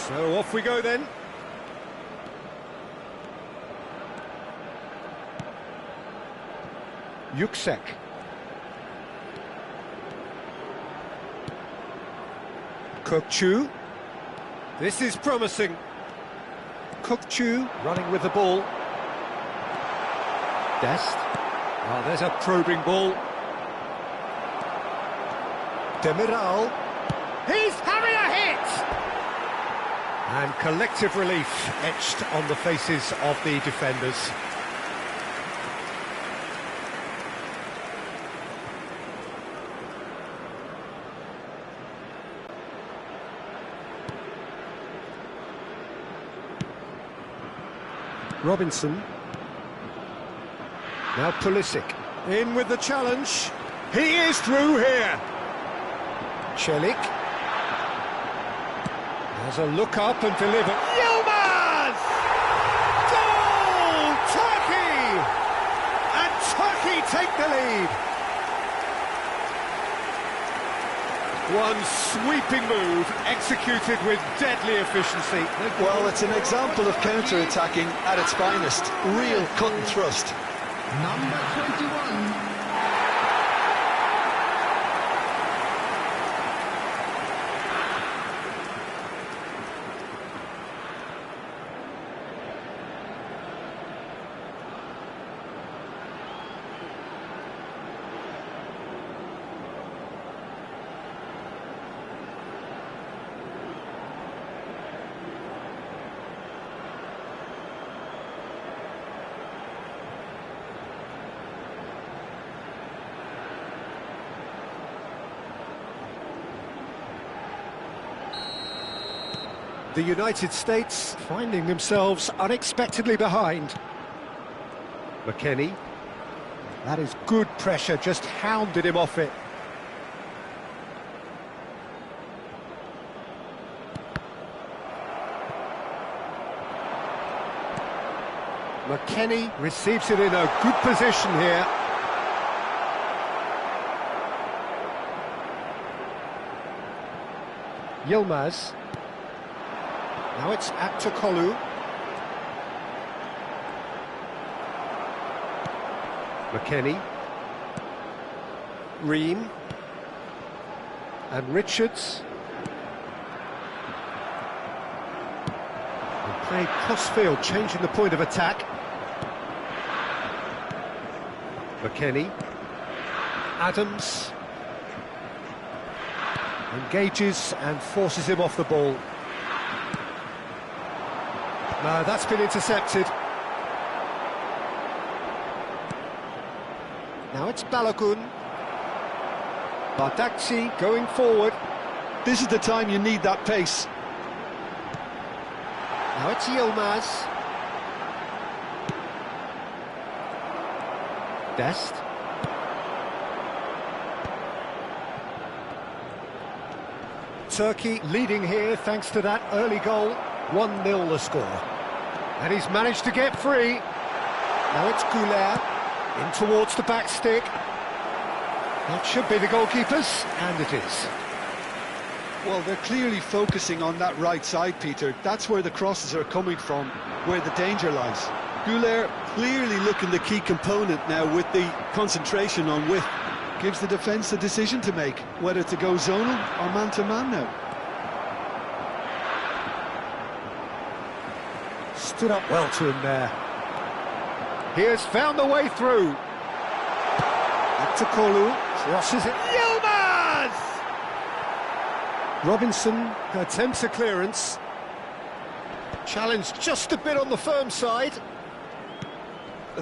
So off we go then. Yüksek. Kökçü. This is promising. Kökçü running with the ball. Dest. Oh, there's a probing ball. Demiral. He's having a hit! And collective relief etched on the faces of the defenders. Robinson. Now Pulisic. In with the challenge. He is through here. Çelik. Has a look up and deliver. Yilmaz! Goal! Turkey! And Turkey take the lead. One sweeping move executed with deadly efficiency. Well, it's an example of counter-attacking at its finest. Real cut and thrust. Number 21. The United States finding themselves unexpectedly behind. McKennie. That is good pressure, just hounded him off it. McKennie receives it in a good position here. Yilmaz. Now it's Aktakolu. McKennie. Ream. And Richards. And played cross-field, changing the point of attack. McKennie. Adams. Engages and forces him off the ball. No, that's been intercepted. Now it's Balogun. Bardakci going forward. This is the time you need that pace. Now it's Yilmaz. Dest. Turkey leading here thanks to that early goal. 1-0 the score. And he's managed to get free. Now it's Güler. In towards the back stick. That should be the goalkeeper's, and it is. Well, they're clearly focusing on that right side, Peter. That's where the crosses are coming from, where the danger lies. Güler clearly looking the key component now with the concentration on width. Gives the defence a decision to make, whether to go zonal or man-to-man now. Stood up well to him there. He has found the way through. Aktakolu crosses it. Yilmaz! Robinson attempts a clearance. Challenged just a bit on the firm side.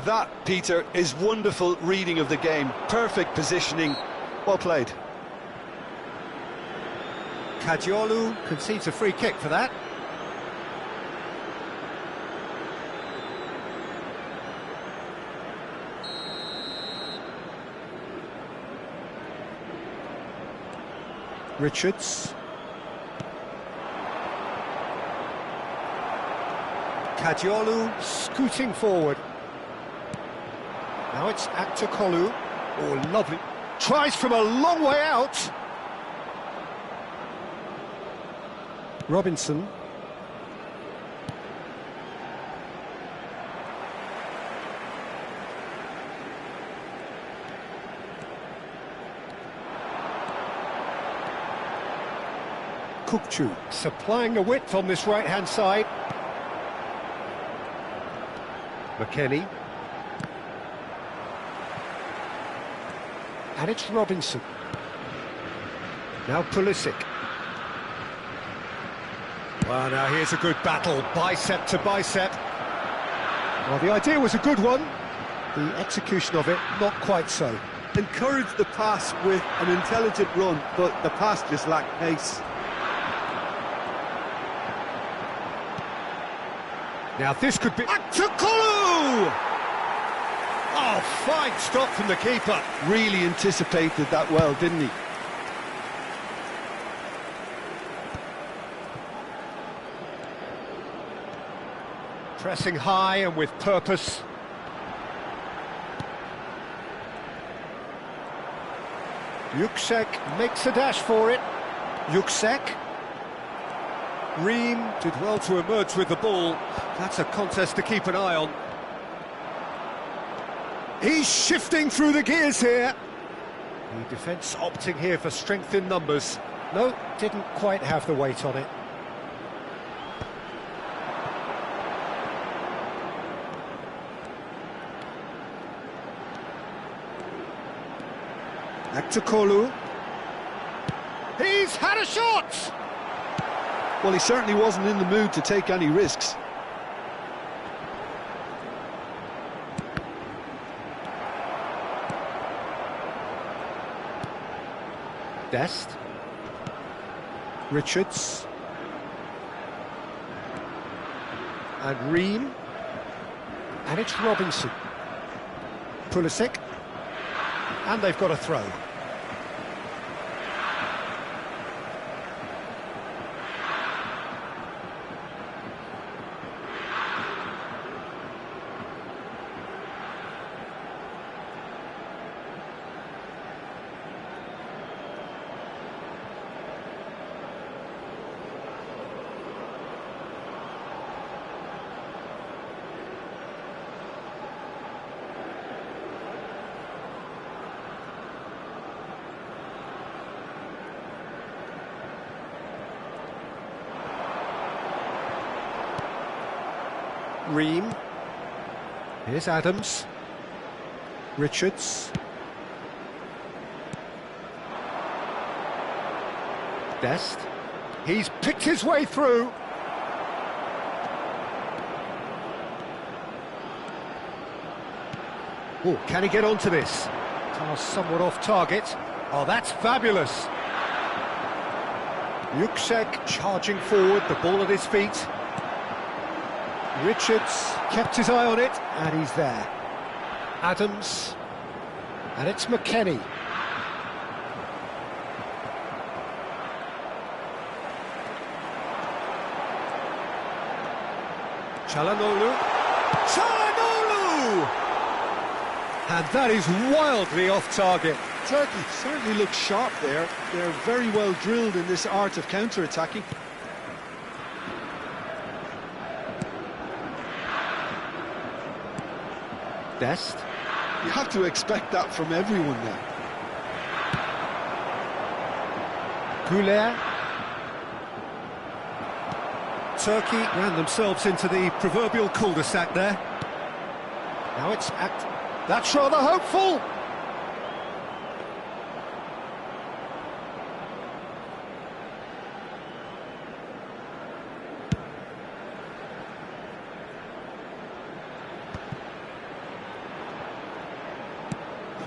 That, Peter, is wonderful reading of the game. Perfect positioning. Well played. Kadiolu concedes a free kick for that. Richards. Kadiolu scooting forward. Now it's Aktakolu. Oh, lovely. Tries from a long way out. Robinson. Kukçu supplying the width on this right-hand side. McKennie. And it's Robinson. Now Pulisic. Well, now here's a good battle, bicep to bicep. Well, the idea was a good one. The execution of it, not quite so. Encouraged the pass with an intelligent run, but the pass just lacked pace. Now this could be... Akçakolu! Oh, fine stop from the keeper. Really anticipated that well, didn't he? Pressing high and with purpose. Yüksek makes a dash for it. Yüksek. Ream did well to emerge with the ball. That's a contest to keep an eye on. He's shifting through the gears here. The defence opting here for strength in numbers. No, didn't quite have the weight on it. Akçakolu. He's had a shot! Well, he certainly wasn't in the mood to take any risks. Dest. Richards. And Ream. And it's Robinson. Pulisic. And they've got a throw. Ream. Here's Adams. Richards. Dest. He's picked his way through. Oh, can he get onto this? Pass somewhat off target. Oh, that's fabulous. Yüksek charging forward, the ball at his feet. Richards kept his eye on it, and he's there. Adams, and it's McKennie. Çalhanoğlu. Çalhanoğlu! And that is wildly off target. Turkey certainly looks sharp there. They're very well drilled in this art of counter-attacking. Dest. You have to expect that from everyone now. Güler. Turkey ran themselves into the proverbial cul-de-sac there. Now it's that's rather hopeful.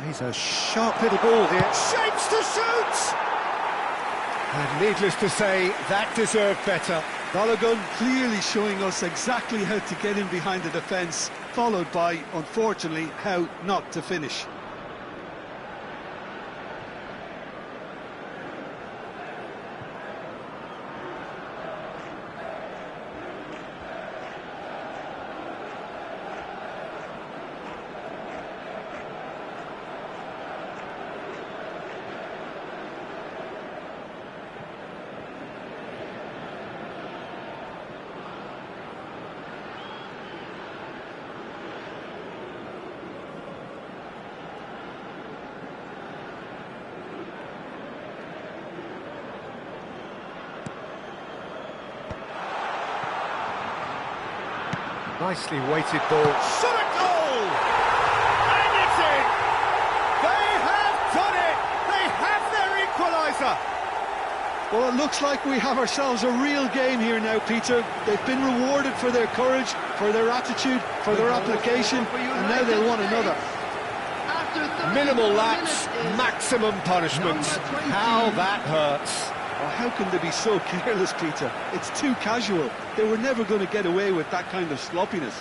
He's a sharp little ball here. Shapes to shoot! And needless to say, that deserved better. Balogun clearly showing us exactly how to get in behind the defence, followed by, unfortunately, how not to finish. nicely weighted ball. Shot a goal! And it's in! They have done it! They have their equaliser! Well, it looks like we have ourselves a real game here now, Peter. They've been rewarded for their courage, for their attitude, for their application, and now they'll want another. Minimal lapse, maximum punishment. How that hurts. Oh, how can they be so careless, Peter? It's too casual. They were never going to get away with that kind of sloppiness.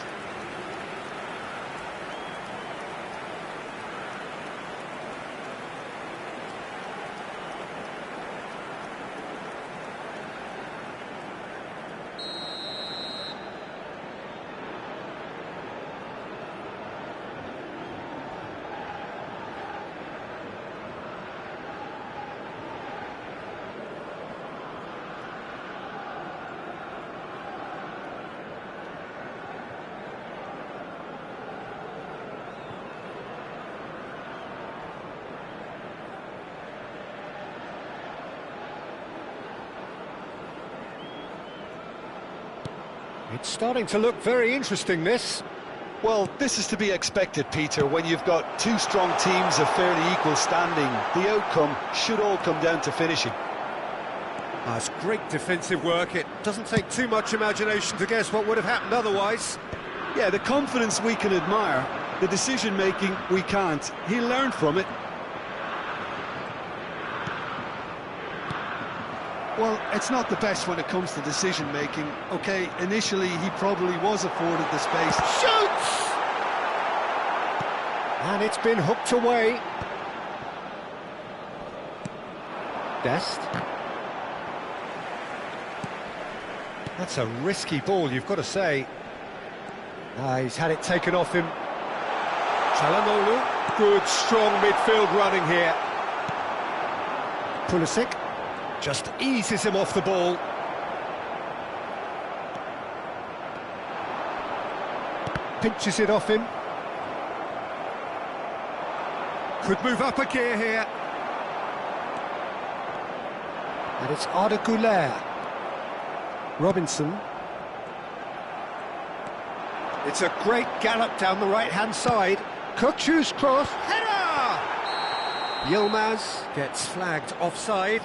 It's starting to look very interesting, this. Well, this is to be expected, Peter. When you've got two strong teams of fairly equal standing, the outcome should all come down to finishing. It's great defensive work. It doesn't take too much imagination to guess what would have happened otherwise. Yeah, the confidence we can admire, the decision-making we can't. He learned from it. Well, it's not the best when it comes to decision-making. OK, initially he probably was afforded the space. Shoots! And it's been hooked away. Dest. That's a risky ball, you've got to say. He's had it taken off him. Çalhanoğlu. Good, strong midfield running here. Pulisic. Just eases him off the ball. Pinches it off him. Could move up a gear here. And it's Arda Güler. Robinson. It's a great gallop down the right-hand side. Kökçü's cross. Header! Yilmaz gets flagged offside.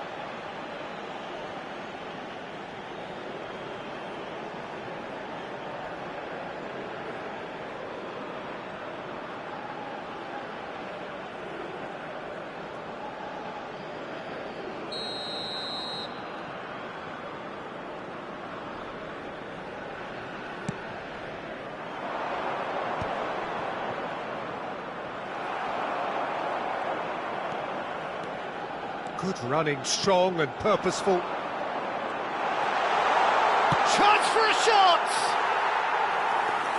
Good running, strong and purposeful. Chance for a shot!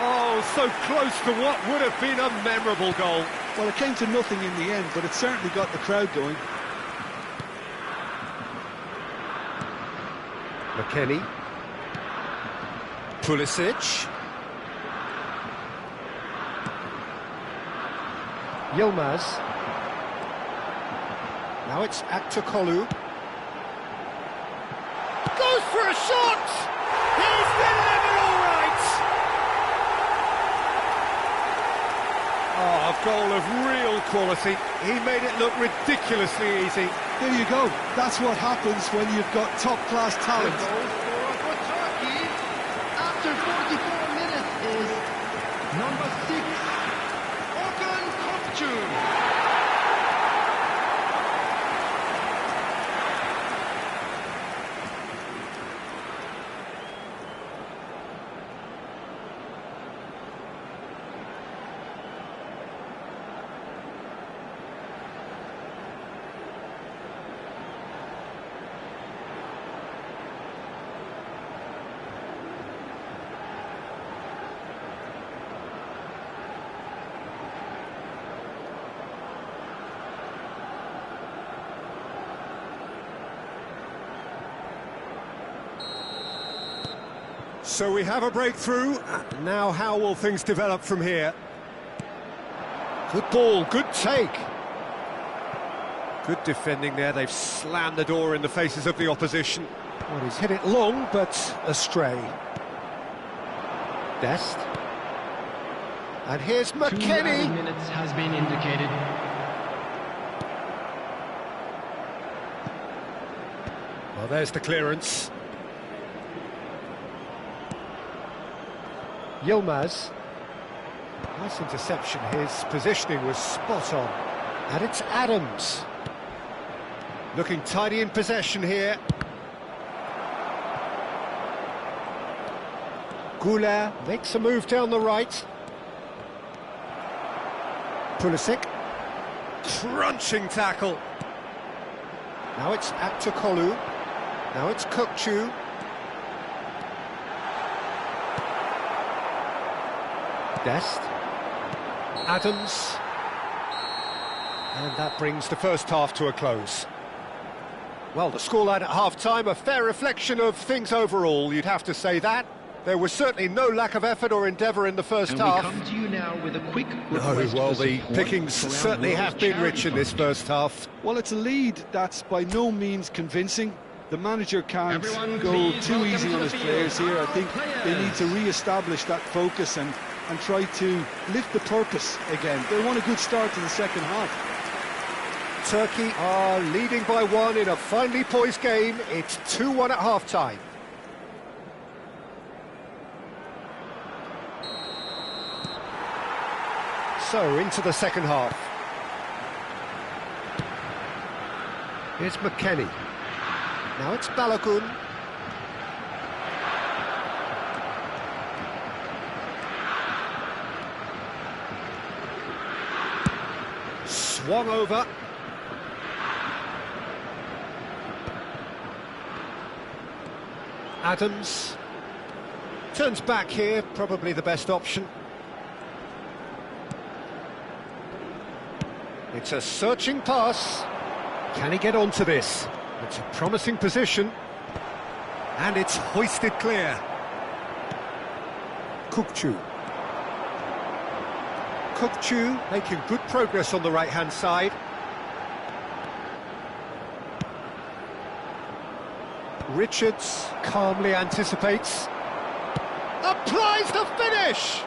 Oh, so close to what would have been a memorable goal. Well, it came to nothing in the end, but it certainly got the crowd going. McKennie. Pulisic. Yilmaz. Now it's Aktürkoğlu. Goes for a shot! He's delivered all right! Oh, a goal of real quality. He made it look ridiculously easy. There you go. That's what happens when you've got top-class talent. The goal scorer for Turkey after 44 minutes is number 6, Orkun Kökçü. So we have a breakthrough. Now how will things develop from here? Good ball, good take. Good defending there. They've slammed the door in the faces of the opposition. Well, he's hit it long, but astray. Dest. And here's 2 McKennie. added minutes has been indicated. Well, there's the clearance. Yilmaz. Nice interception. His positioning was spot on. And it's Adams. Looking tidy in possession here. Goulet makes a move down the right. Pulisic. Crunching tackle. Now it's Aktokolu. Now it's Kukçu. Dest. Adams. And that brings the first half to a close. Well, the scoreline at half-time, a fair reflection of things overall, you'd have to say that. There was certainly no lack of effort or endeavour in the first half. We come to you now with a quick No, request well, for the support pickings for our certainly World have been Charity rich in this Fund. first half. Well, it's a lead that's by no means convincing. The manager can't Everyone go please too welcome easy to on the his field players here. I our think they need to players. re-establish that focus and try to lift the purpose again. They want a good start to the second half. Turkey are leading by 1 in a finely poised game. It's 2-1 at half-time. So, into the second half. Here's McKennie. Now it's Balogun. Swung over. Adams. Turns back here, probably the best option. It's a searching pass. Can he get onto this? It's a promising position. And it's hoisted clear. Kukçu. Kukçu making good progress on the right-hand side. Richards calmly anticipates. Applies the finish!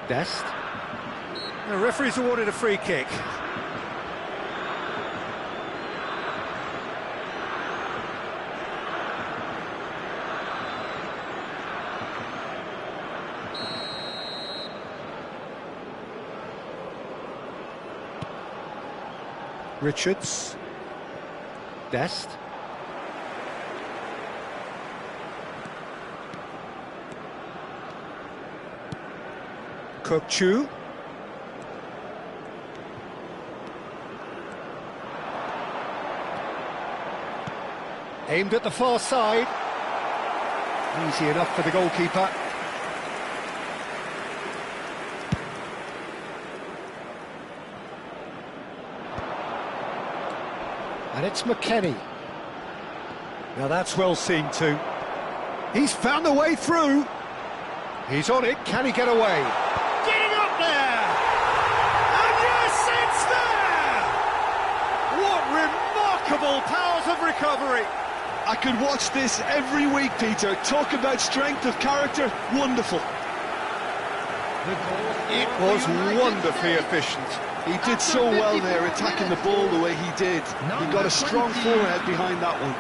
Dest. The referee's awarded a free kick. Richards. Dest. Kukçu. Aimed at the far side. Easy enough for the goalkeeper. And it's McKennie. Now that's well seen too. He's found the way through. He's on it, can he get away? Getting up there! And yes, it's there! What remarkable powers of recovery! I could watch this every week, Peter. Talk about strength of character, wonderful. It was wonderfully efficient. He did so well there, attacking the ball the way he did. He got a strong forehead behind that one.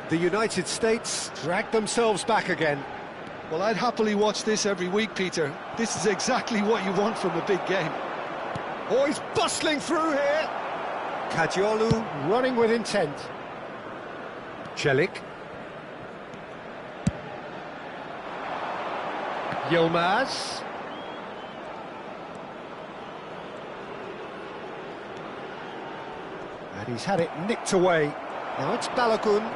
The United States dragged themselves back again. Well, I'd happily watch this every week, Peter. This is exactly what you want from a big game. Oh, he's bustling through here. Kadiolu running with intent. Celik. Yilmaz. And he's had it nicked away. Now it's Balogun.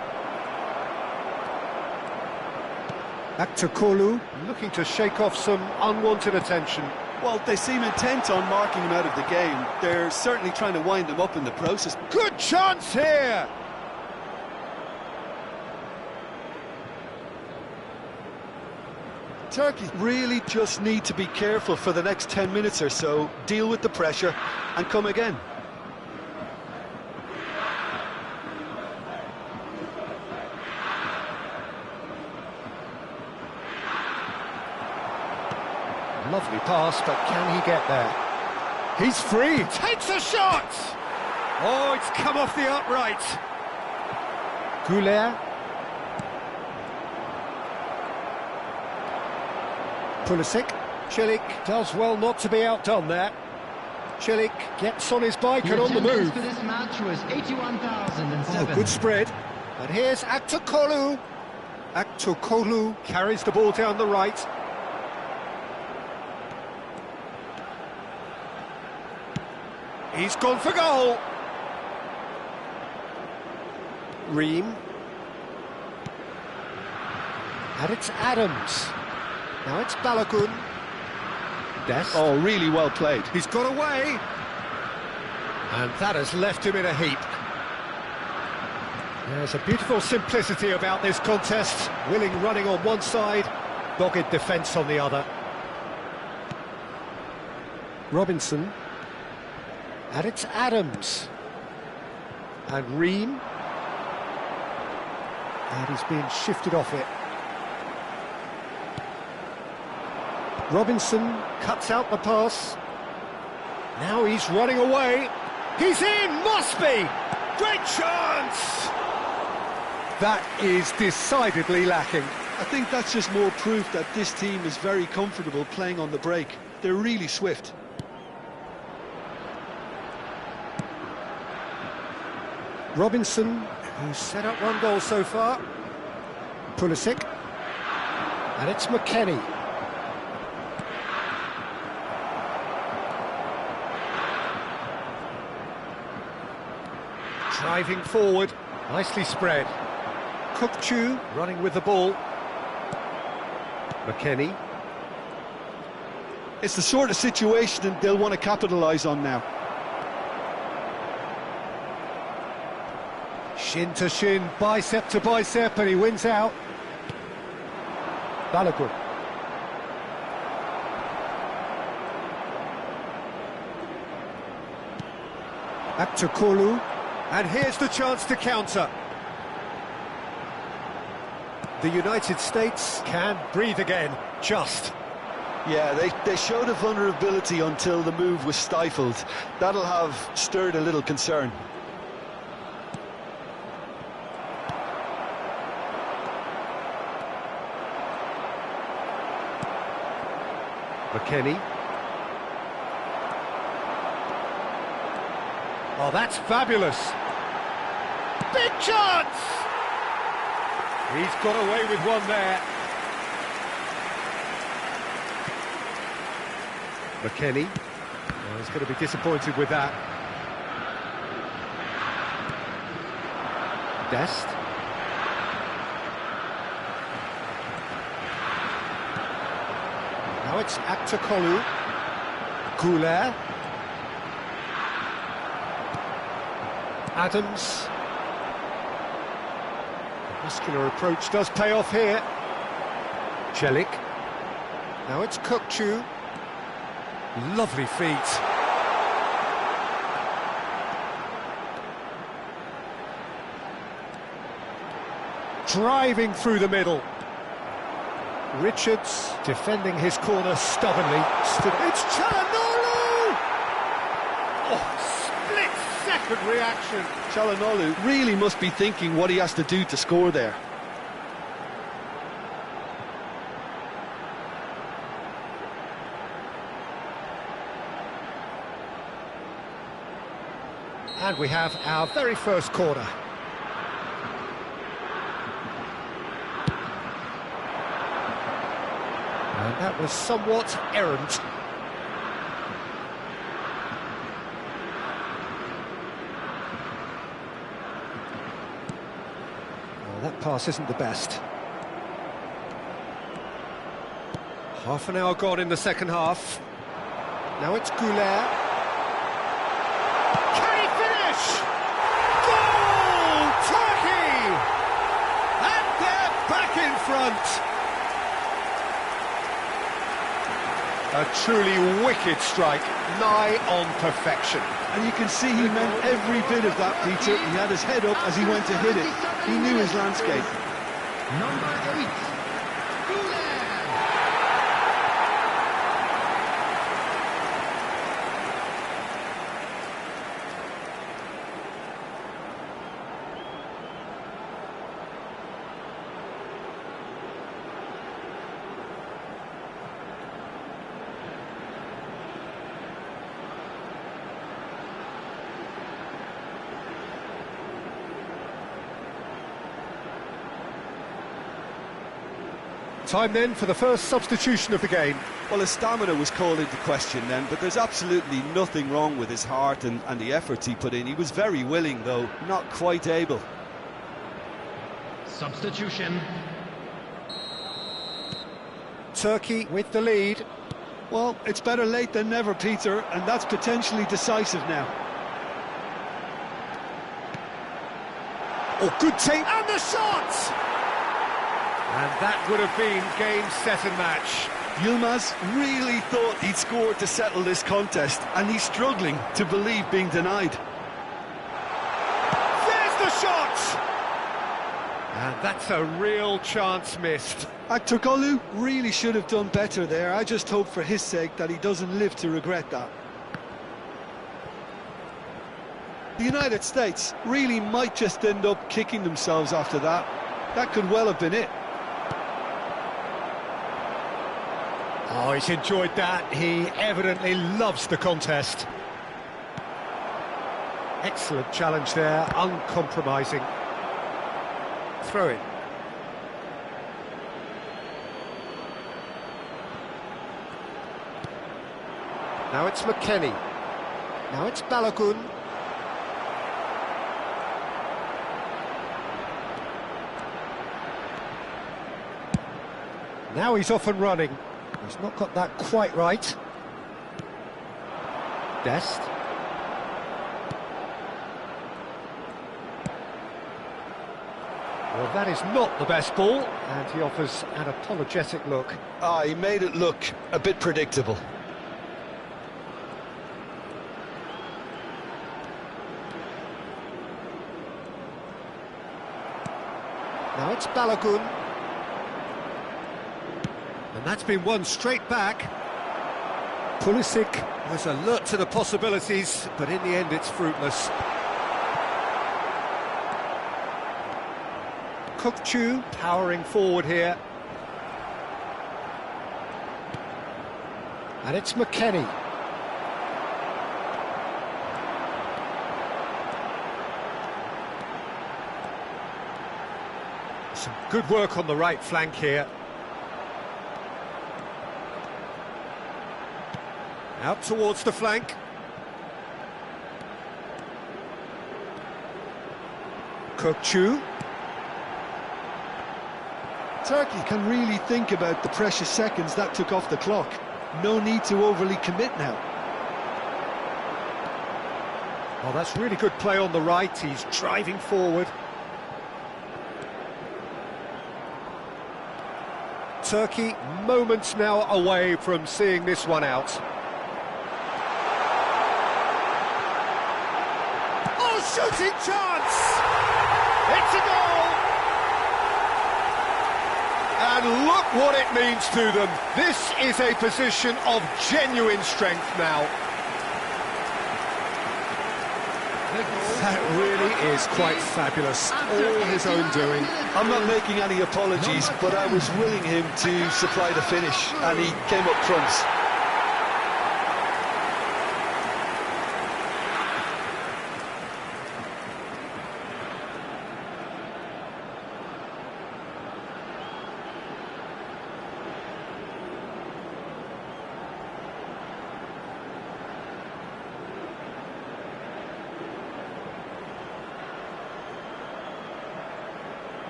Back to Kolu, looking to shake off some unwanted attention. Well, they seem intent on marking him out of the game. They're certainly trying to wind him up in the process. Good chance here! Turkey really just need to be careful for the next 10 minutes or so, deal with the pressure and come again. Lovely pass, but can he get there? He's free, takes a shot! Oh, it's come off the upright. Goulet. Pulisic. Cilic does well not to be outdone there. Cilic gets on his bike and on the move. For this match was 81,007. Oh, good spread. And here's Aktokolu. Aktokolu carries the ball down the right. He's gone for goal. Ream. And it's Adams. Now it's Balogun. Dest. Oh, really well played. He's got away. And that has left him in a heap. There's a beautiful simplicity about this contest. Willing running on one side, dogged defence on the other. Robinson. And it's Adams. And Ream. And he's being shifted off it. Robinson cuts out the pass. Now he's running away. He's in, must be! Great chance! That is decidedly lacking. I think that's just more proof that this team is very comfortable playing on the break. They're really swift. Robinson, who's set up one goal so far. Pulisic. And it's McKennie. Driving forward, nicely spread. Kukçu running with the ball. McKennie. It's the sort of situation that they'll want to capitalise on now. Shin to shin, bicep to bicep, and he wins out. Balogun. Back to Kolu. And here's the chance to counter. The United States can breathe again, just. Yeah, they showed a vulnerability until the move was stifled. That'll have stirred a little concern. McKennie. Oh, that's fabulous. Big chance! He's got away with one there. McKennie. Oh, he's going to be disappointed with that. Dest. Now it's Aktokolu. Goulet. Adams. The muscular approach does pay off here. Cilic. Now it's Kukçu. Lovely feet. Driving through the middle. Richards defending his corner stubbornly. It's Çalhanoğlu! Oh, split-second reaction. Çalhanoğlu really must be thinking what he has to do to score there. And we have our very first corner. And that was somewhat errant. Well, that pass isn't the best. Half an hour gone in the second half. Now it's Goulet. Can he finish? Goal! Turkey! And they're back in front. A truly wicked strike, nigh on perfection. And you can see he meant every bit of that, Peter. He had his head up as he went to hit it. He knew his landscape. Number 8. Time then for the first substitution of the game. Well, his stamina was called into question then, but there's absolutely nothing wrong with his heart and the efforts he put in. He was very willing, though, not quite able. Substitution. Turkey with the lead. Well, it's better late than never, Peter, and that's potentially decisive now. Oh, good take, and the shot! And that would have been game, set and match. Yilmaz really thought he'd scored to settle this contest, and he's struggling to believe being denied. There's the shot! And that's a real chance missed. Aktürkoğlu really should have done better there. I just hope for his sake that he doesn't live to regret that. The United States really might just end up kicking themselves after that. That could well have been it. Oh, he's enjoyed that. He evidently loves the contest. Excellent challenge there, uncompromising. Throw in. Now it's McKennie. Now it's Balogun. Now he's off and running. He's not got that quite right. Dest. Well, that is not the best ball, and he offers an apologetic look. He made it look a bit predictable. Now it's Balogun. And that's been won straight back. Pulisic was alert to the possibilities, but in the end it's fruitless. Kökçü powering forward here. And it's McKennie. Some good work on the right flank here. Out towards the flank. Kökçü. Turkey can really think about the precious seconds that took off the clock. No need to overly commit now. Oh, that's really good play on the right. He's driving forward. Turkey moments now away from seeing this one out. Oh, shooting chance! It's a goal! And look what it means to them. This is a position of genuine strength now. That really is quite fabulous. All his own doing. I'm not making any apologies, but I was willing him to supply the finish, and he came up trumps.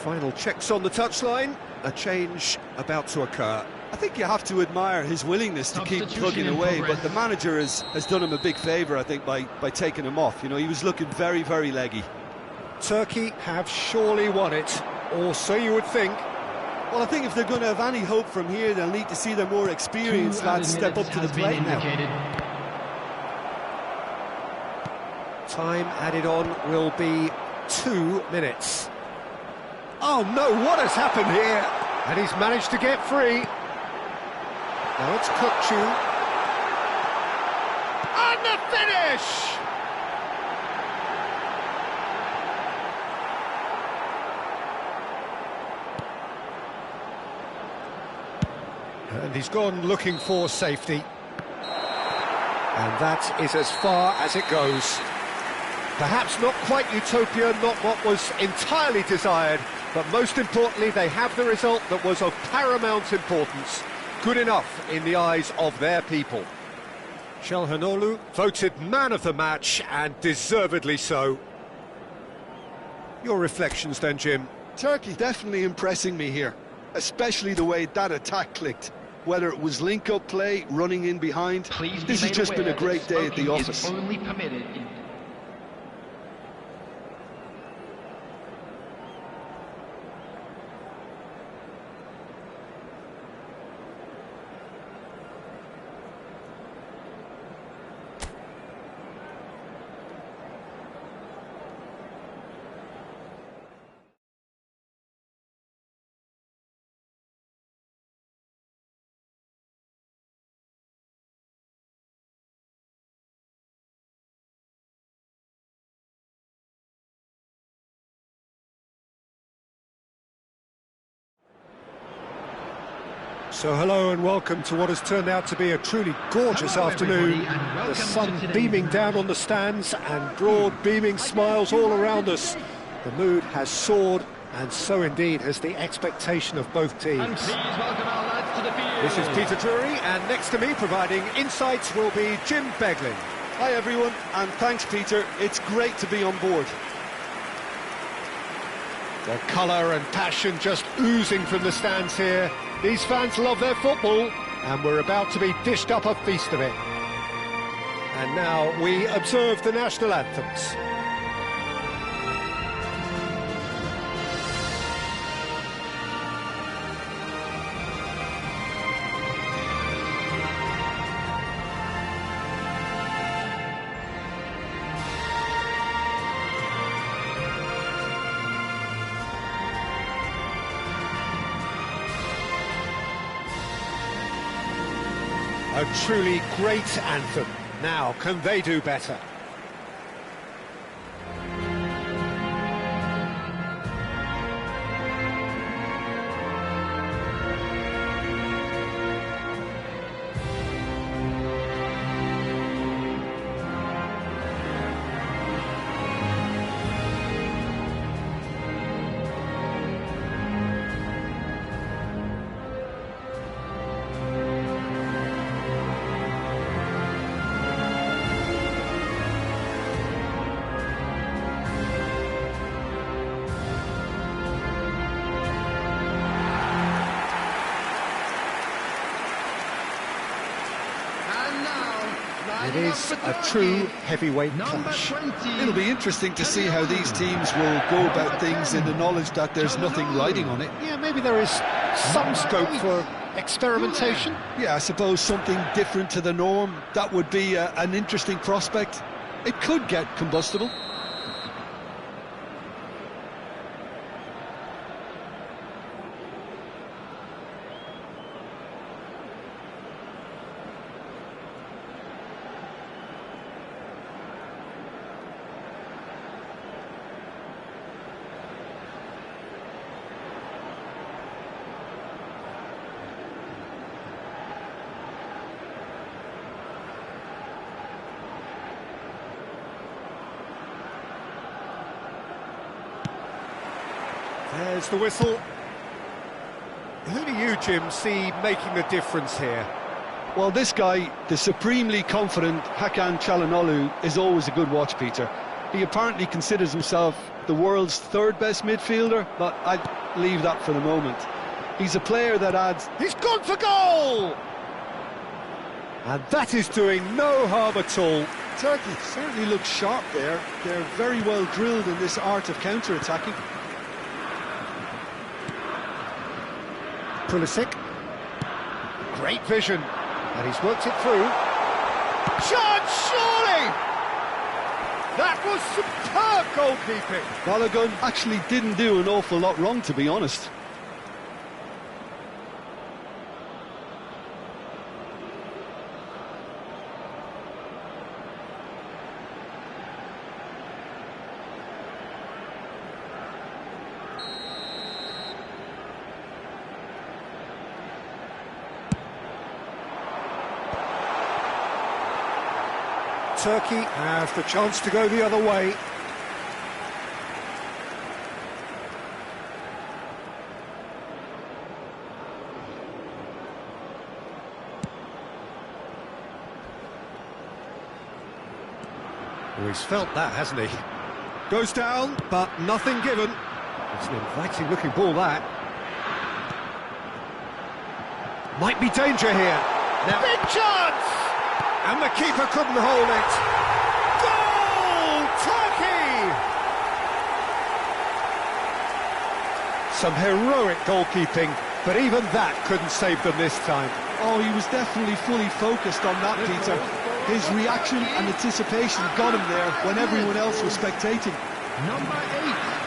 Final checks on the touchline. A change about to occur. I think you have to admire his willingness to keep plugging away, but the manager has done him a big favour, I think, by taking him off. You know, he was looking very, very leggy. Turkey have surely won it, or so you would think. Well, I think if they're going to have any hope from here, they'll need to see their more experienced lads step up to the plate now. Time added on will be 2 minutes. Oh no, what has happened here? And he's managed to get free. Now it's Kukçu. And the finish! And he's gone looking for safety. And that is as far as it goes. Perhaps not quite utopia, not what was entirely desired, but most importantly, they have the result that was of paramount importance. Good enough in the eyes of their people. Çalhanoğlu voted man of the match, and deservedly so. Your reflections then, Jim? Turkey definitely impressing me here, especially the way that attack clicked. Whether it was link-up play, running in behind, this has just been a great day at the office. Only permitted in So hello and welcome to what has turned out to be a truly gorgeous afternoon. The sun beaming down on the stands and broad beaming smiles all around us. The mood has soared, and so indeed has the expectation of both teams. This is Peter Drury, and next to me providing insights will be Jim Beglin. Hi everyone, and thanks Peter, it's great to be on board. The colour and passion just oozing from the stands here. These fans love their football, and we're about to be dished up a feast of it. And now we observe the national anthems. A truly great anthem. Now, can they do better? It is a true heavyweight clash. It'll be interesting to see how these teams will go about things in the knowledge that there's nothing riding on it. Yeah, maybe there is some scope for experimentation. Yeah, I suppose something different to the norm. That would be an interesting prospect. It could get combustible. There's the whistle. Who do you, Jim, see making the difference here? Well, this guy, the supremely confident Hakan Çalhanoğlu, is always a good watch, Peter. He apparently considers himself the world's third best midfielder, but I'd leave that for the moment. He's a player that adds... He's gone for goal! And that is doing no harm at all. Turkey certainly looks sharp there. They're very well drilled in this art of counter-attacking. Pulisic. Great vision. And he's worked it through. Chance, surely! That was superb goalkeeping. Balogun actually didn't do an awful lot wrong, to be honest. Turkey have the chance to go the other way. Oh, he's felt that, hasn't he? Goes down, but nothing given. It's an inviting looking ball, that. Might be danger here. Now, big chance! And the keeper couldn't hold it. Goal! Turkey! Some heroic goalkeeping, but even that couldn't save them this time. Oh, he was definitely fully focused on that, Peter. His reaction and anticipation got him there when everyone else was spectating. Number 8.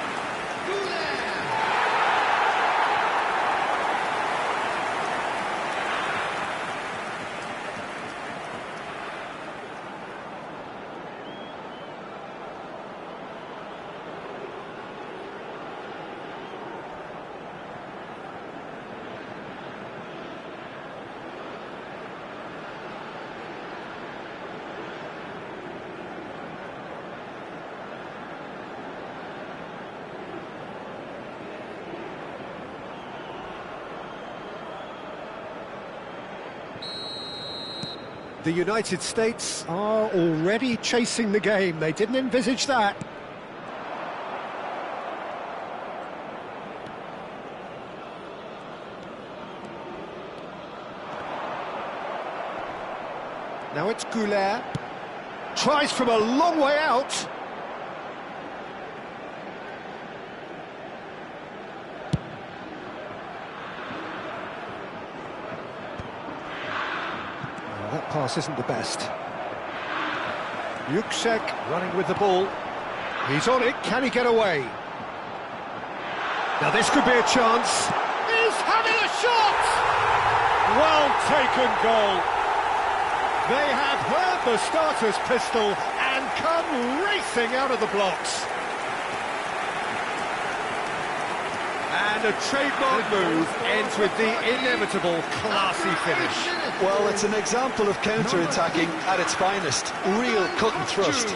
The United States are already chasing the game. They didn't envisage that. Now it's Goulet. Tries from a long way out. That pass isn't the best. Yüksek running with the ball. He's on it, can he get away? Now this could be a chance. He's having a shot! Well taken goal. They have heard the starter's pistol and come racing out of the blocks. And a trademark move ends with the inevitable classy finish. Well, it's an example of counter-attacking at its finest. Real cut and thrust.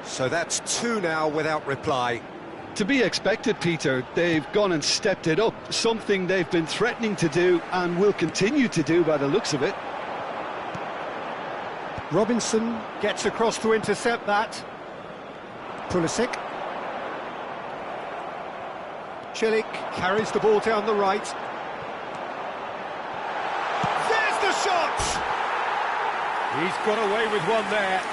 So that's 2 now without reply. To be expected, Peter. They've gone and stepped it up, something they've been threatening to do and will continue to do by the looks of it. Robinson gets across to intercept that. Pulisic. Cilic carries the ball down the right. There's the shot! He's got away with one there.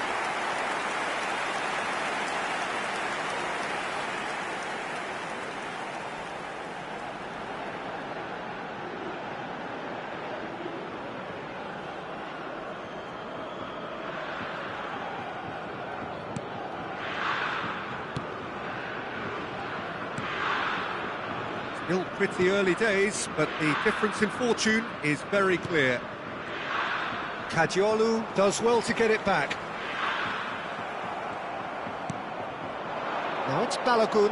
Still pretty early days, but the difference in fortune is very clear. Kadiolu does well to get it back. Now it's Balogun.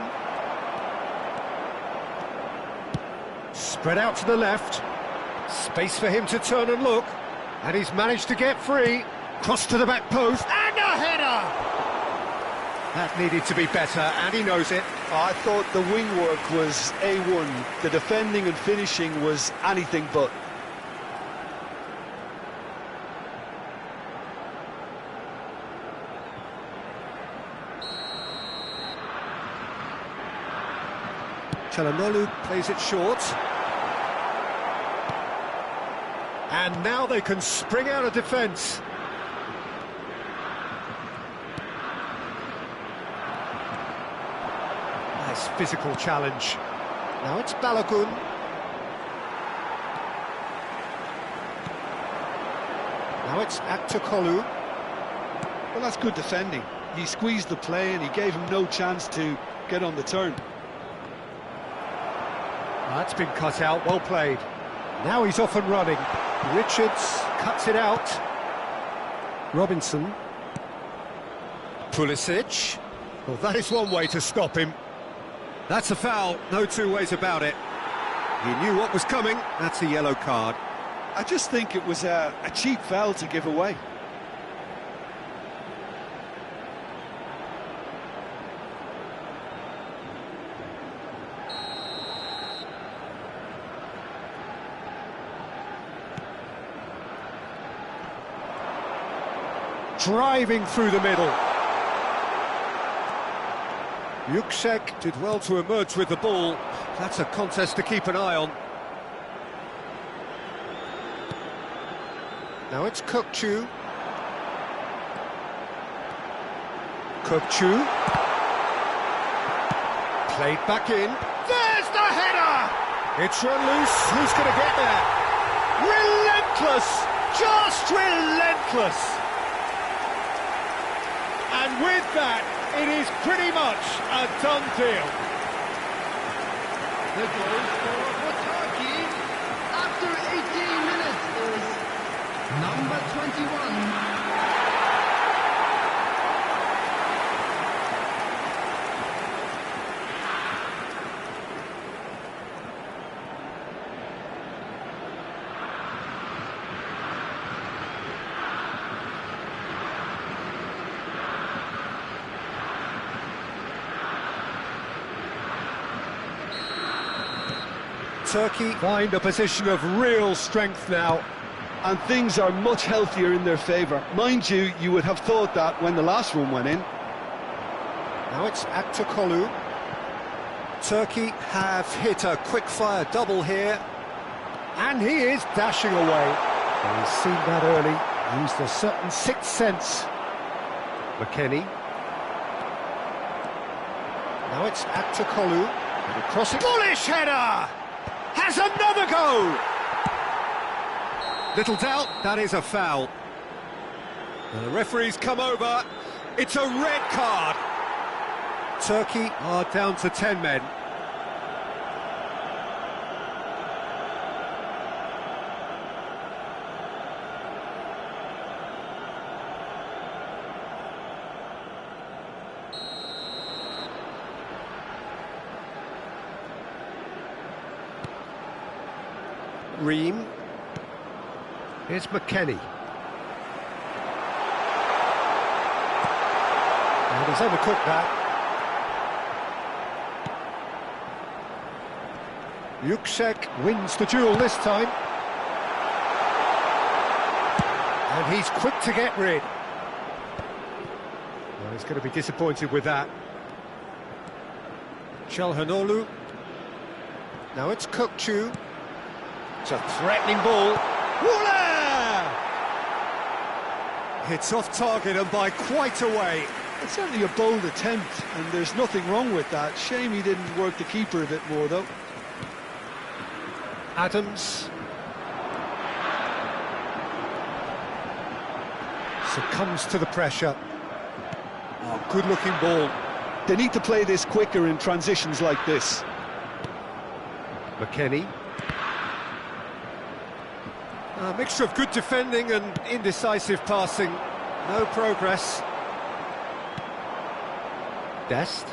Spread out to the left. Space for him to turn and look. And he's managed to get free. Cross to the back post. And a header! That needed to be better, and he knows it. I thought the wing work was A1. The defending and finishing was anything but. Çalhanoğlu plays it short. And now they can spring out of defence. Nice physical challenge. Now it's Balogun. Now it's Aktürkoğlu. Well, that's good defending. He squeezed the play and he gave him no chance to get on the turn. That's been cut out, well played. Now he's off and running. Richards cuts it out. Robinson. Pulisic. Well, that is one way to stop him. That's a foul, no two ways about it. He knew what was coming, that's a yellow card. I just think it was a cheap foul to give away. Driving through the middle. Yüksek did well to emerge with the ball. That's a contest to keep an eye on. Now it's Kökçü. Kökçü. Played back in. There's the header! It's run loose. Who's going to get there? Relentless! Just relentless! And with that, it is pretty much a done deal. The goal scorer for Turkey after 18 minutes is number 21. Turkey find a position of real strength now. And things are much healthier in their favour. Mind you, you would have thought that when the last one went in. Now it's Aktürkoğlu. Turkey have hit a quick-fire double here. And he is dashing away. And he's seen that early, used a certain sixth sense. McKennie. Now it's Aktürkoğlu. Crossing. Bullish header! Has another go! Little doubt, that is a foul. And the referee's come over. It's a red card. Turkey are down to 10 men. Ream. Here's McKennie. And he's overcooked that. Yüksek wins the duel this time. And he's quick to get rid. Well, he's going to be disappointed with that. Çalhanoğlu. Now it's Kökçü. It's a threatening ball. Woola! It's off target and by quite a way. It's certainly a bold attempt, and there's nothing wrong with that. Shame he didn't work the keeper a bit more, though. Adams. Succumbs to the pressure. Oh, good-looking ball. They need to play this quicker in transitions like this. McKennie. A mixture of good defending and indecisive passing. No progress. Dest.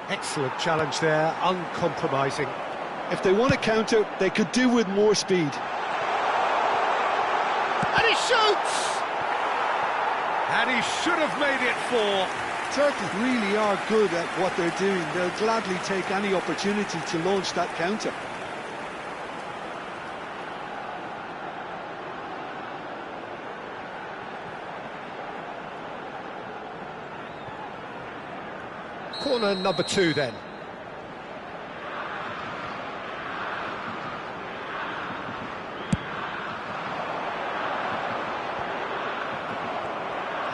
Excellent challenge there, uncompromising. If they want to counter, they could do with more speed. And he shoots! And he should have made it 4. Turkey really are good at what they're doing. They'll gladly take any opportunity to launch that counter. Corner number 2 then.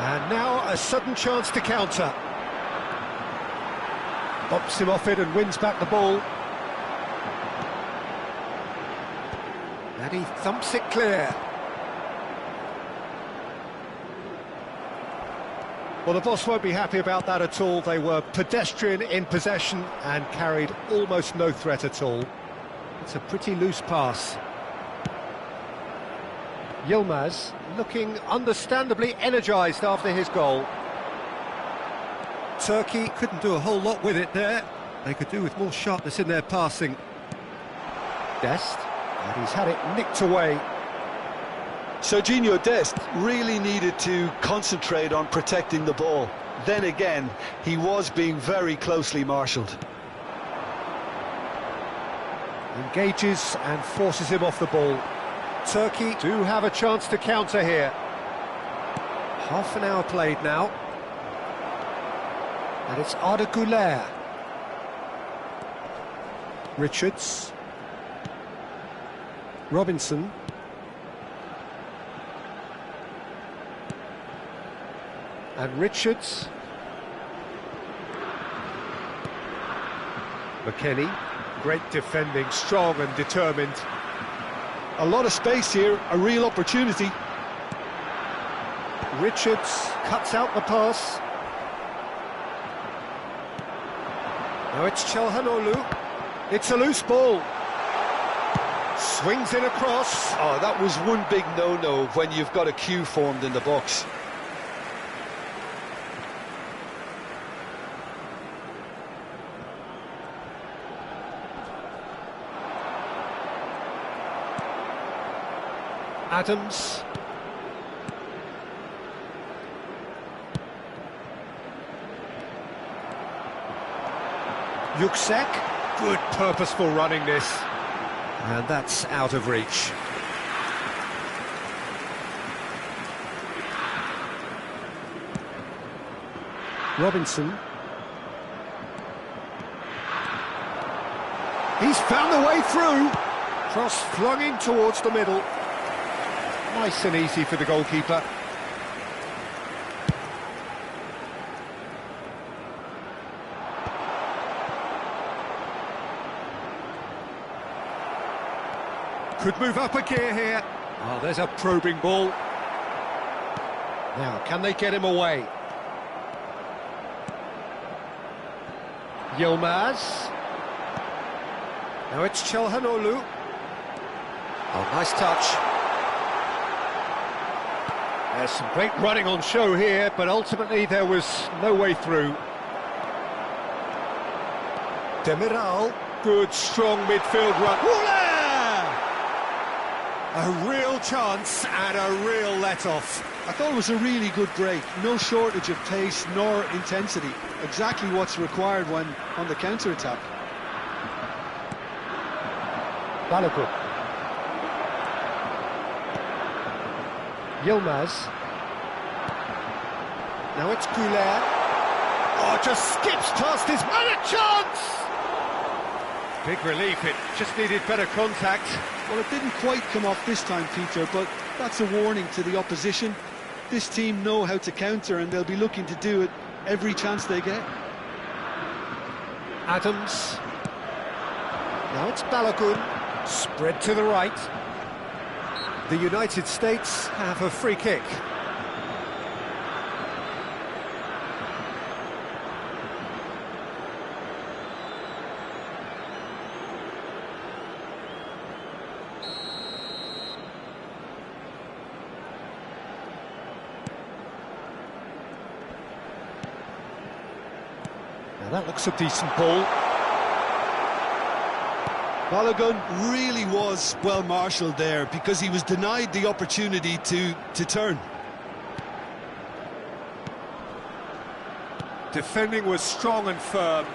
And now a sudden chance to counter. Bops him off it and wins back the ball. And he thumps it clear. Well, the boss won't be happy about that at all. They were pedestrian in possession and carried almost no threat at all. It's a pretty loose pass. Yilmaz looking understandably energised after his goal. Turkey couldn't do a whole lot with it there. They could do with more sharpness in their passing. Dest, and he's had it nicked away. Serginho Dest really needed to concentrate on protecting the ball. Then again, he was being very closely marshalled. Engages and forces him off the ball. Turkey do have a chance to counter here. Half an hour played now. And it's Arda Güler. Richards. Robinson. And Richards. McKennie. Great defending, strong and determined. A lot of space here, a real opportunity. Richards cuts out the pass. Now it's Çalhanoğlu. It's a loose ball. Swings it across. Oh, that was one big no-no when you've got a queue formed in the box. Adams. Yüksek. Good purposeful running this. And that's out of reach. Robinson. He's found the way through. Cross flung in towards the middle. Nice and easy for the goalkeeper. Could move up a gear here. Oh, there's a probing ball. Now, can they get him away? Yilmaz. Now it's Çalhanoğlu. Oh, nice touch. There's some great running on show here, but ultimately there was no way through. Demiral, good, strong midfield run. Woola! A real chance and a real let-off. I thought it was a really good break. No shortage of pace nor intensity. Exactly what's required when on the counter-attack. Balogun. Yilmaz. Now it's Güler. Oh, just skips past his man. A chance! Big relief, it just needed better contact. Well, it didn't quite come off this time, Peter, but that's a warning to the opposition. This team know how to counter and they'll be looking to do it every chance they get. Adams. Now it's Balogun. Spread to the right. The United States have a free kick. Now that looks a decent ball. Balogun really was well marshalled there because he was denied the opportunity to turn. Defending was strong and firm.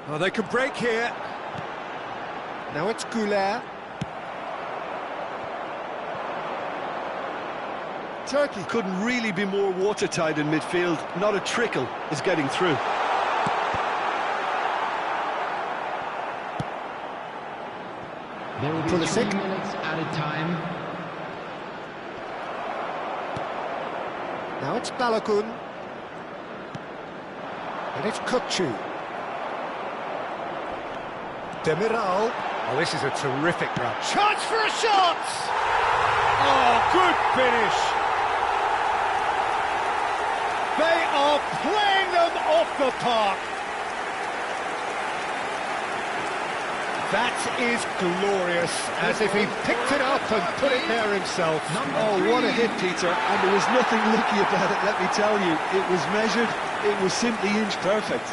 Oh, they can break here. Now it's Goulet. Turkey couldn't really be more watertight in midfield. Not a trickle is getting through. There will be 3 minutes added time. Now it's Balogun. And it's Kukçu. Demiral. Oh, this is a terrific run. Chance for a shot! Oh, good finish. They are playing them off the park. That is glorious, as if he picked it up and put it there himself. Oh, what a hit, Peter, and there was nothing lucky about it, let me tell you. It was measured, it was simply inch perfect.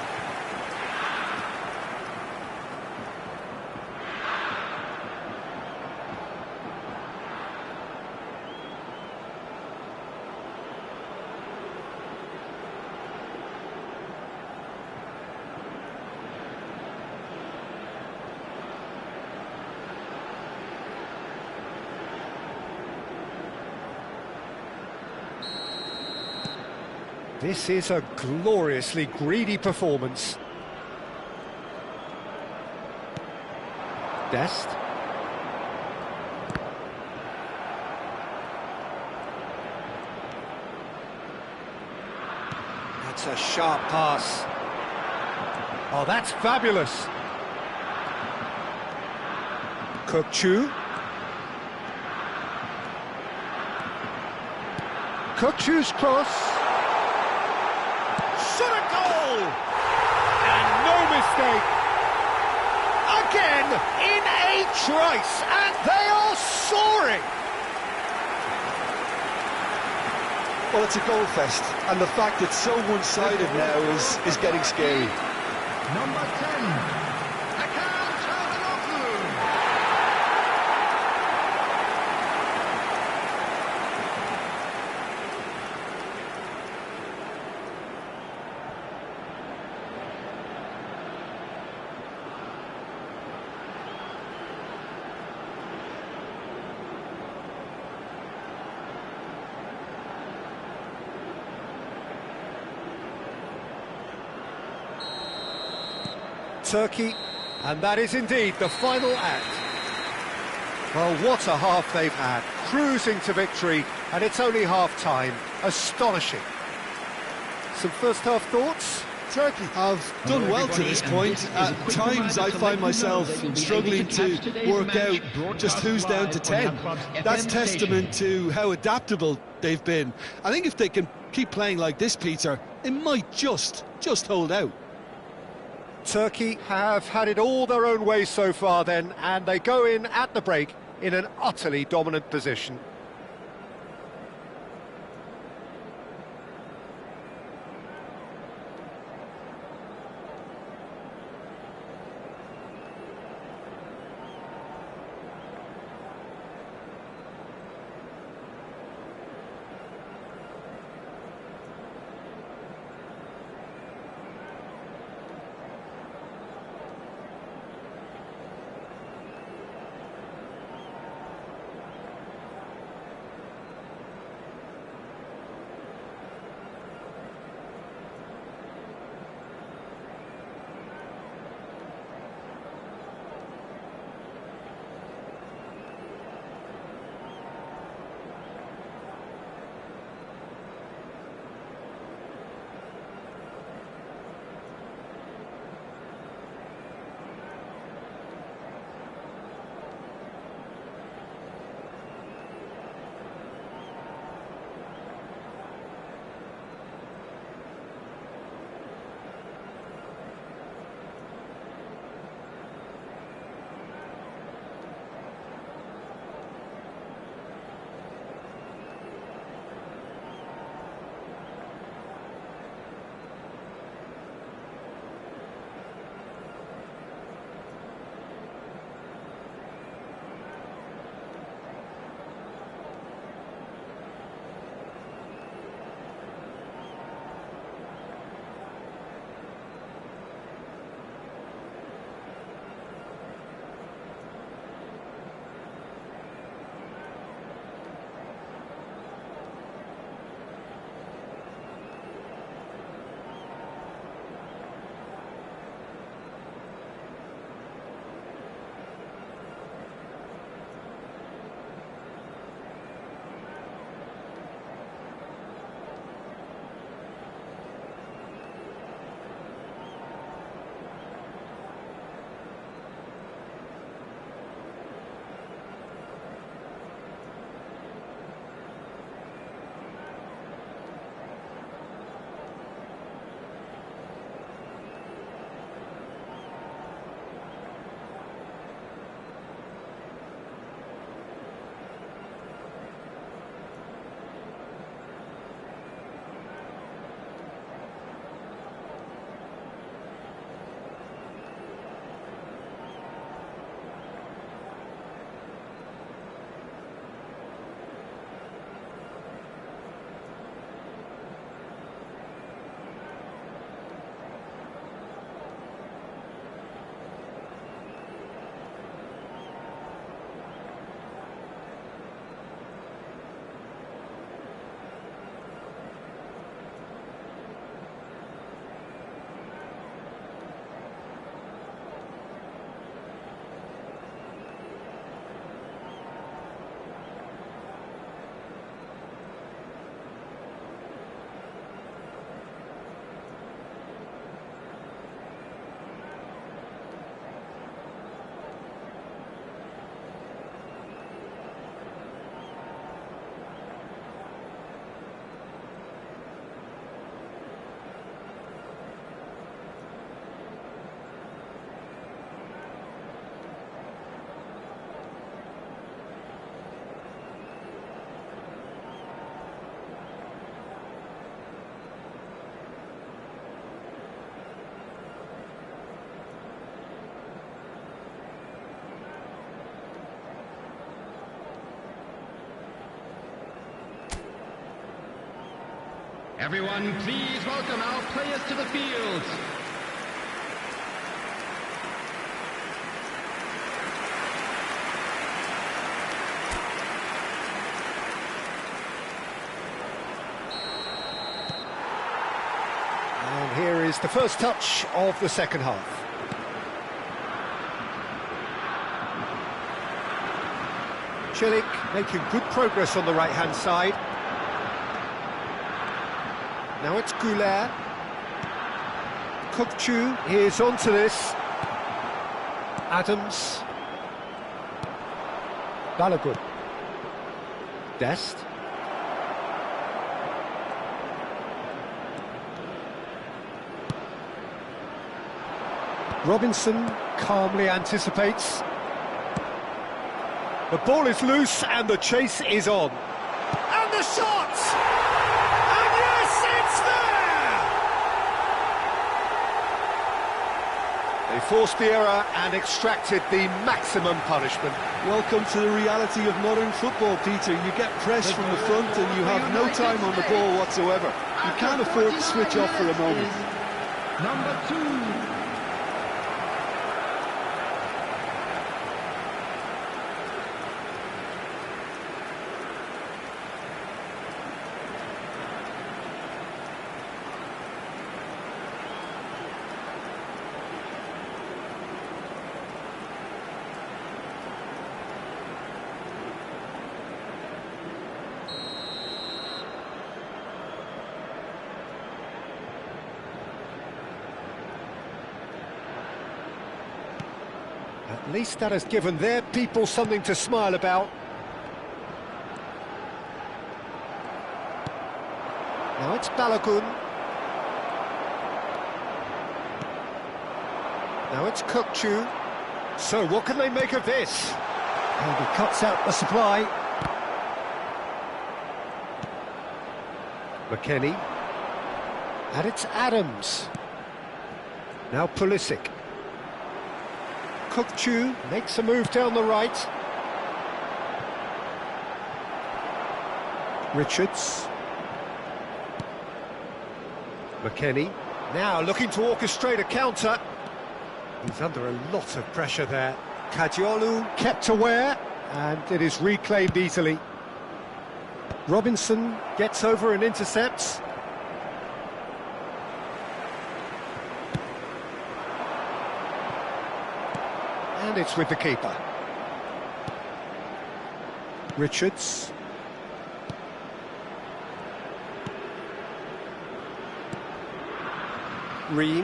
This is a gloriously greedy performance. Dest. That's a sharp pass. Oh, that's fabulous. Kukçu. Kukçu's cross. Shot a goal! And no mistake. Again, in a trice, and they are soaring. Well, it's a goal fest, and the fact it's so one-sided now is getting scary. Number 10. Turkey, and that is indeed the final act. Well, what a half they've had, cruising to victory, and it's only half-time. Astonishing. Some first-half thoughts? Turkey have done well to this point. At times I find myself struggling to work out just who's down to 10. That's testament to how adaptable they've been. I think if they can keep playing like this, Peter, it might just hold out. Turkey have had it all their own way so far then, and they go in at the break in an utterly dominant position. Everyone, please welcome our players to the field. And here is the first touch of the second half. Celik making good progress on the right-hand side. Now it's Güler. Kökçü is onto this. Adams. Balogun. Dest. Robinson calmly anticipates. The ball is loose and the chase is on. And the shot! And yes, it's there! They forced the error and extracted the maximum punishment. Welcome to the reality of modern football, Peter. You get pressed from the front and you have no time on the ball whatsoever. You can't afford to switch off for a moment. Number 2. At least that has given their people something to smile about. Now it's Balogun. Now it's Kökçü. So what can they make of this? And he cuts out the supply. McKennie. And it's Adams. Now Pulisic. Kökçü makes a move down the right. Richards. McKennie. Now looking to orchestrate a counter. He's under a lot of pressure there. Kadiolu kept aware, and it is reclaimed easily. Robinson gets over and intercepts. And it's with the keeper. Richards. Ream.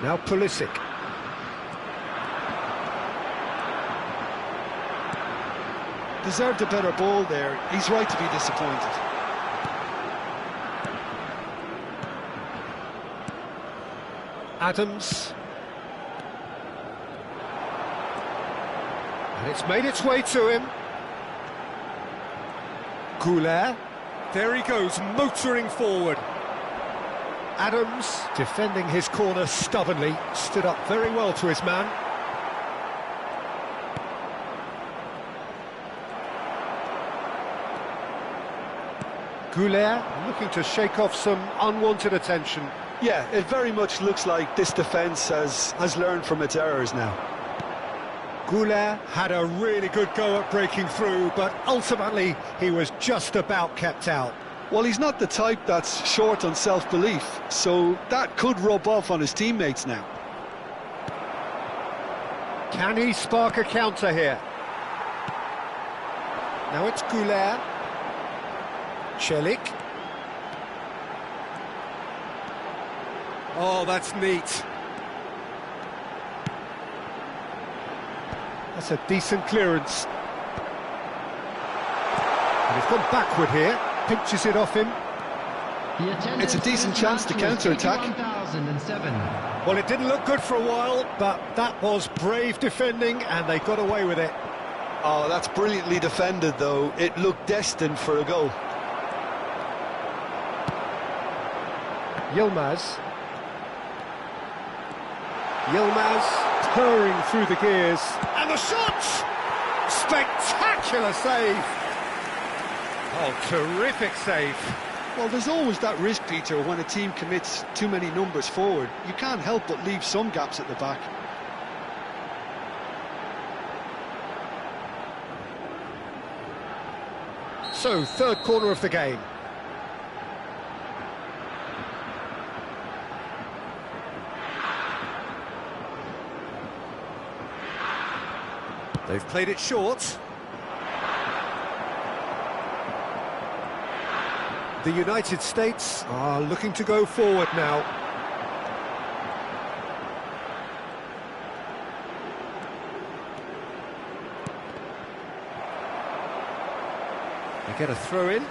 Now Pulisic. Deserved a better ball there. He's right to be disappointed. Adams. And it's made its way to him. Güler. There he goes, motoring forward. Adams, defending his corner stubbornly, stood up very well to his man. Güler looking to shake off some unwanted attention. Yeah, it very much looks like this defence has learned from its errors now. Güler had a really good go at breaking through, but ultimately he was just about kept out. Well, he's not the type that's short on self-belief, so that could rub off on his teammates now. Can he spark a counter here? Now it's Güler. Celik. Oh, that's neat. That's a decent clearance. And he's gone backward here, pinches it off him. It's a decent chance to counter-attack. Well, it didn't look good for a while, but that was brave defending and they got away with it. Oh, that's brilliantly defended, though. It looked destined for a goal. Yilmaz. Yilmaz purring through the gears. And the shot! Spectacular save! Oh, terrific save. Well, there's always that risk, Peter, when a team commits too many numbers forward. You can't help but leave some gaps at the back. So, third corner of the game. They've played it short. The United States are looking to go forward now. They get a throw in.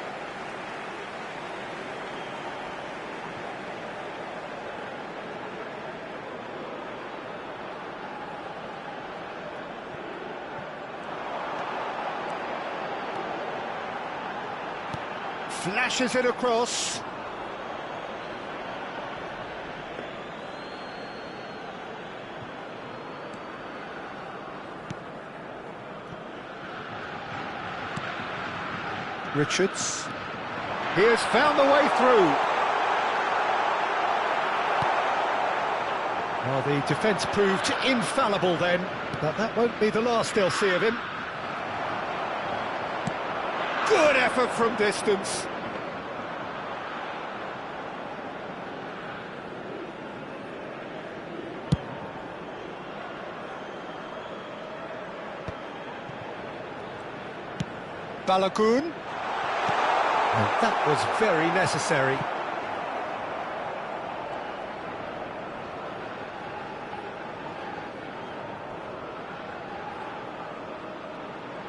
Flashes it across. Richards. He has found the way through. Well, the defence proved infallible then, but that won't be the last they'll see of him. Good effort from distance. Balogun. And that was very necessary.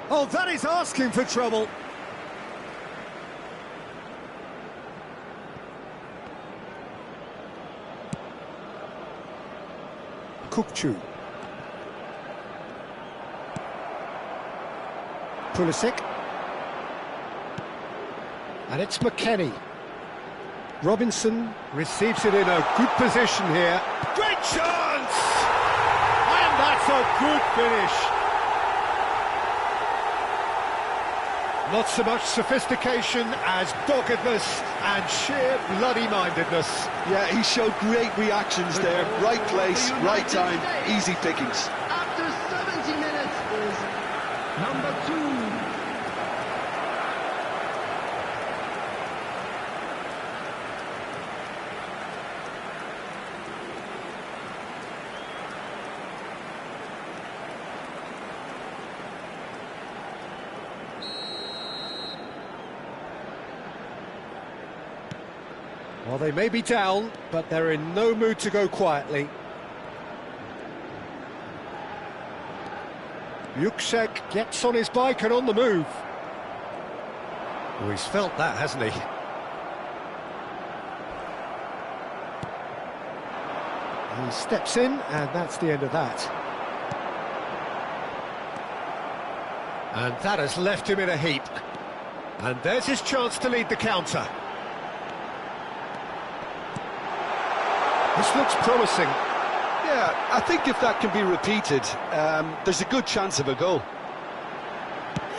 Oh, that is asking for trouble. Kukçu. Pulisic. And it's McKennie. Robinson receives it in a good position here. Great chance! And that's a good finish. Not so much sophistication as doggedness and sheer bloody-mindedness. Yeah, he showed great reactions there. Right place, right time, easy pickings. After 70 minutes is number 2. Well, they may be down, but they're in no mood to go quietly. Yüksek gets on his bike and on the move. Oh, he's felt that, hasn't he? He steps in, and that's the end of that. And that has left him in a heap. And there's his chance to lead the counter. This looks promising. Yeah, I think if that can be repeated, there's a good chance of a goal.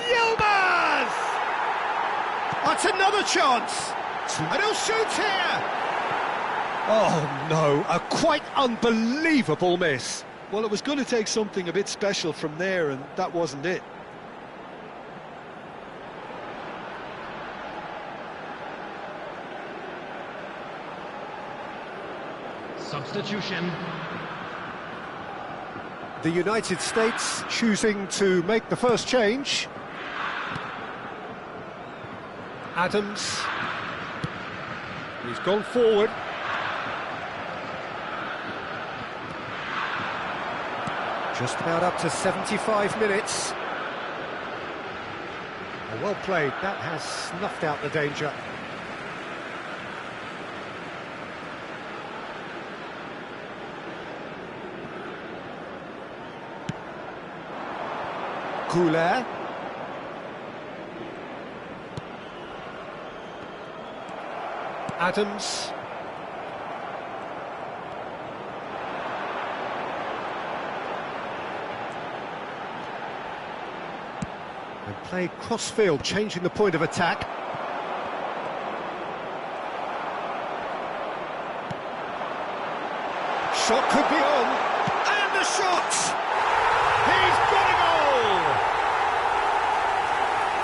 Yilmaz! That's another chance! And he'll shoot here! Oh no, a quite unbelievable miss. Well, it was going to take something a bit special from there, and that wasn't it. Substitution. The United States choosing to make the first change. Adams. He's gone forward. Just about up to 75 minutes. Well played, that has snuffed out the danger. Goulet. Adams. And played cross-field, changing the point of attack. shot could be on. And the shot! He's got a goal!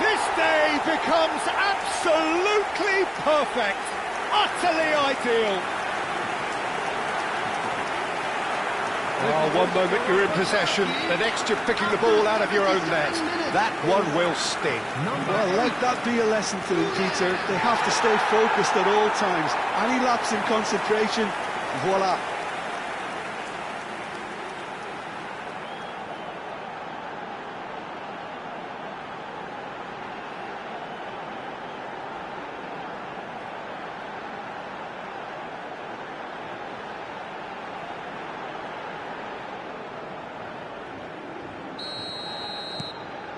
This day becomes absolutely perfect. Utterly ideal. Oh, one moment you're in possession, the next you're picking the ball out of your own net. That one will sting. Well, let that be a lesson to them, Peter. They have to stay focused at all times. Any lapse in concentration, voila.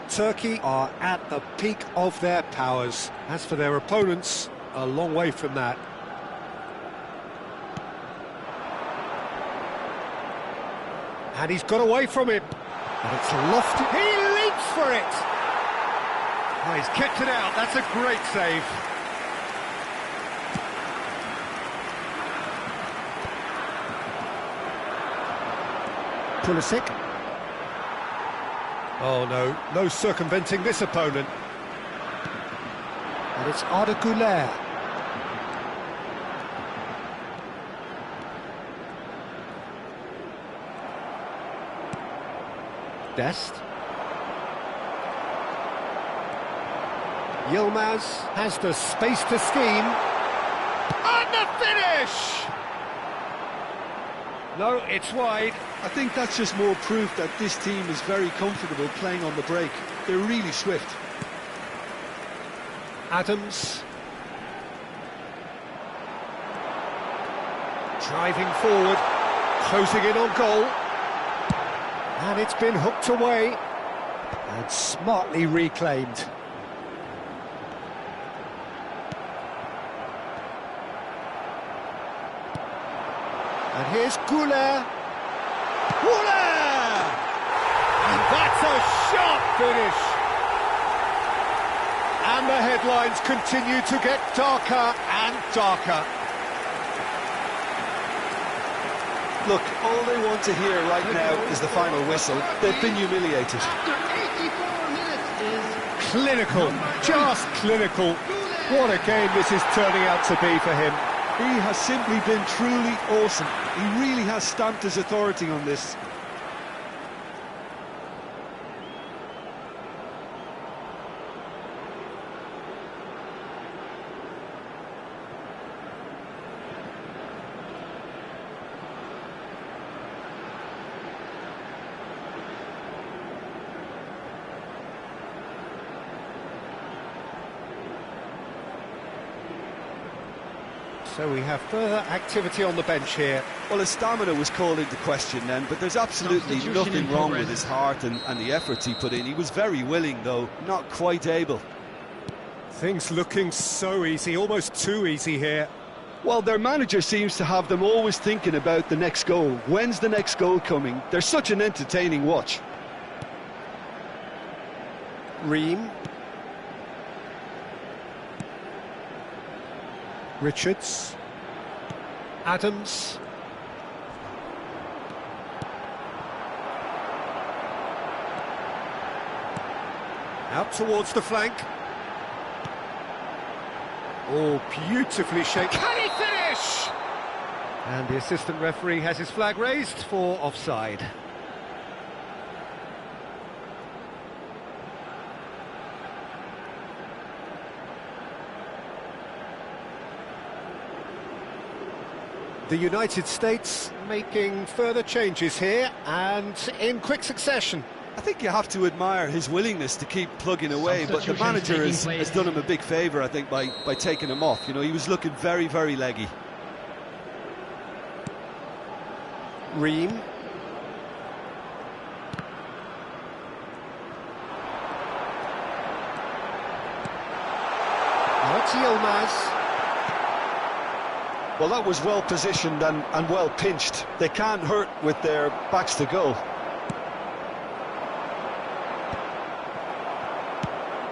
Turkey are at the peak of their powers. As for their opponents, a long way from that. And he's got away from it. But it's lofty. He leaps for it! Oh, he's kept it out. That's a great save. Pulisic. Oh no, no circumventing this opponent. And it's Arda Güler. Dest. Yilmaz has the space to scheme. And the finish! No, it's wide. I think that's just more proof that this team is very comfortable playing on the break. They're really swift. Adams. Driving forward, closing in on goal. And it's been hooked away. And smartly reclaimed. And here's Güler. Güler! And that's a sharp finish. And the headlines continue to get darker and darker. Look, all they want to hear right now is the final whistle. They've been humiliated. After 84 minutes is Clinical, just clinical. What a game this is turning out to be for him. He has simply been truly awesome. He really has stamped his authority on this. So we have further activity on the bench here. Well, his stamina was called into question then, but there's absolutely nothing wrong with his heart and the efforts he put in. He was very willing, though, not quite able. Things looking so easy, almost too easy here. Well, their manager seems to have them always thinking about the next goal. When's the next goal coming? They're such an entertaining watch. Ream. Richards. Adams. Out towards the flank. Oh, beautifully shaped. Can he finish? And the assistant referee has his flag raised for offside. The United States making further changes here and in quick succession. I think you have to admire his willingness to keep plugging away, but the manager has done him a big favour, I think, by taking him off. You know, he was looking very, very leggy. Ream. Now it's Yilmaz. Well, that was well positioned and well pinched. They can't hurt with their backs to goal.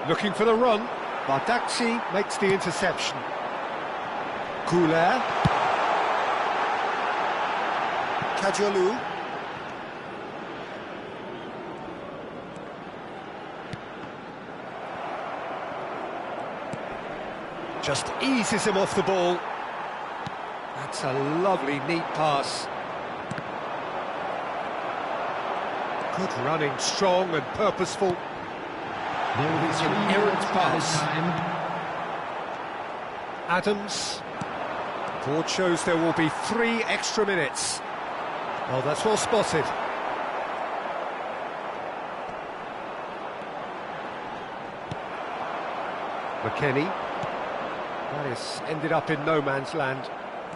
Looking for the run. Bardakci makes the interception. Güler. Kajolu. Just eases him off the ball. That's a lovely, neat pass. Good running, strong and purposeful. There will be 3 An errant minutes pass. time. Adams. Board shows there will be 3 extra minutes. Oh, that's well spotted. McKennie. That is ended up in no man's land.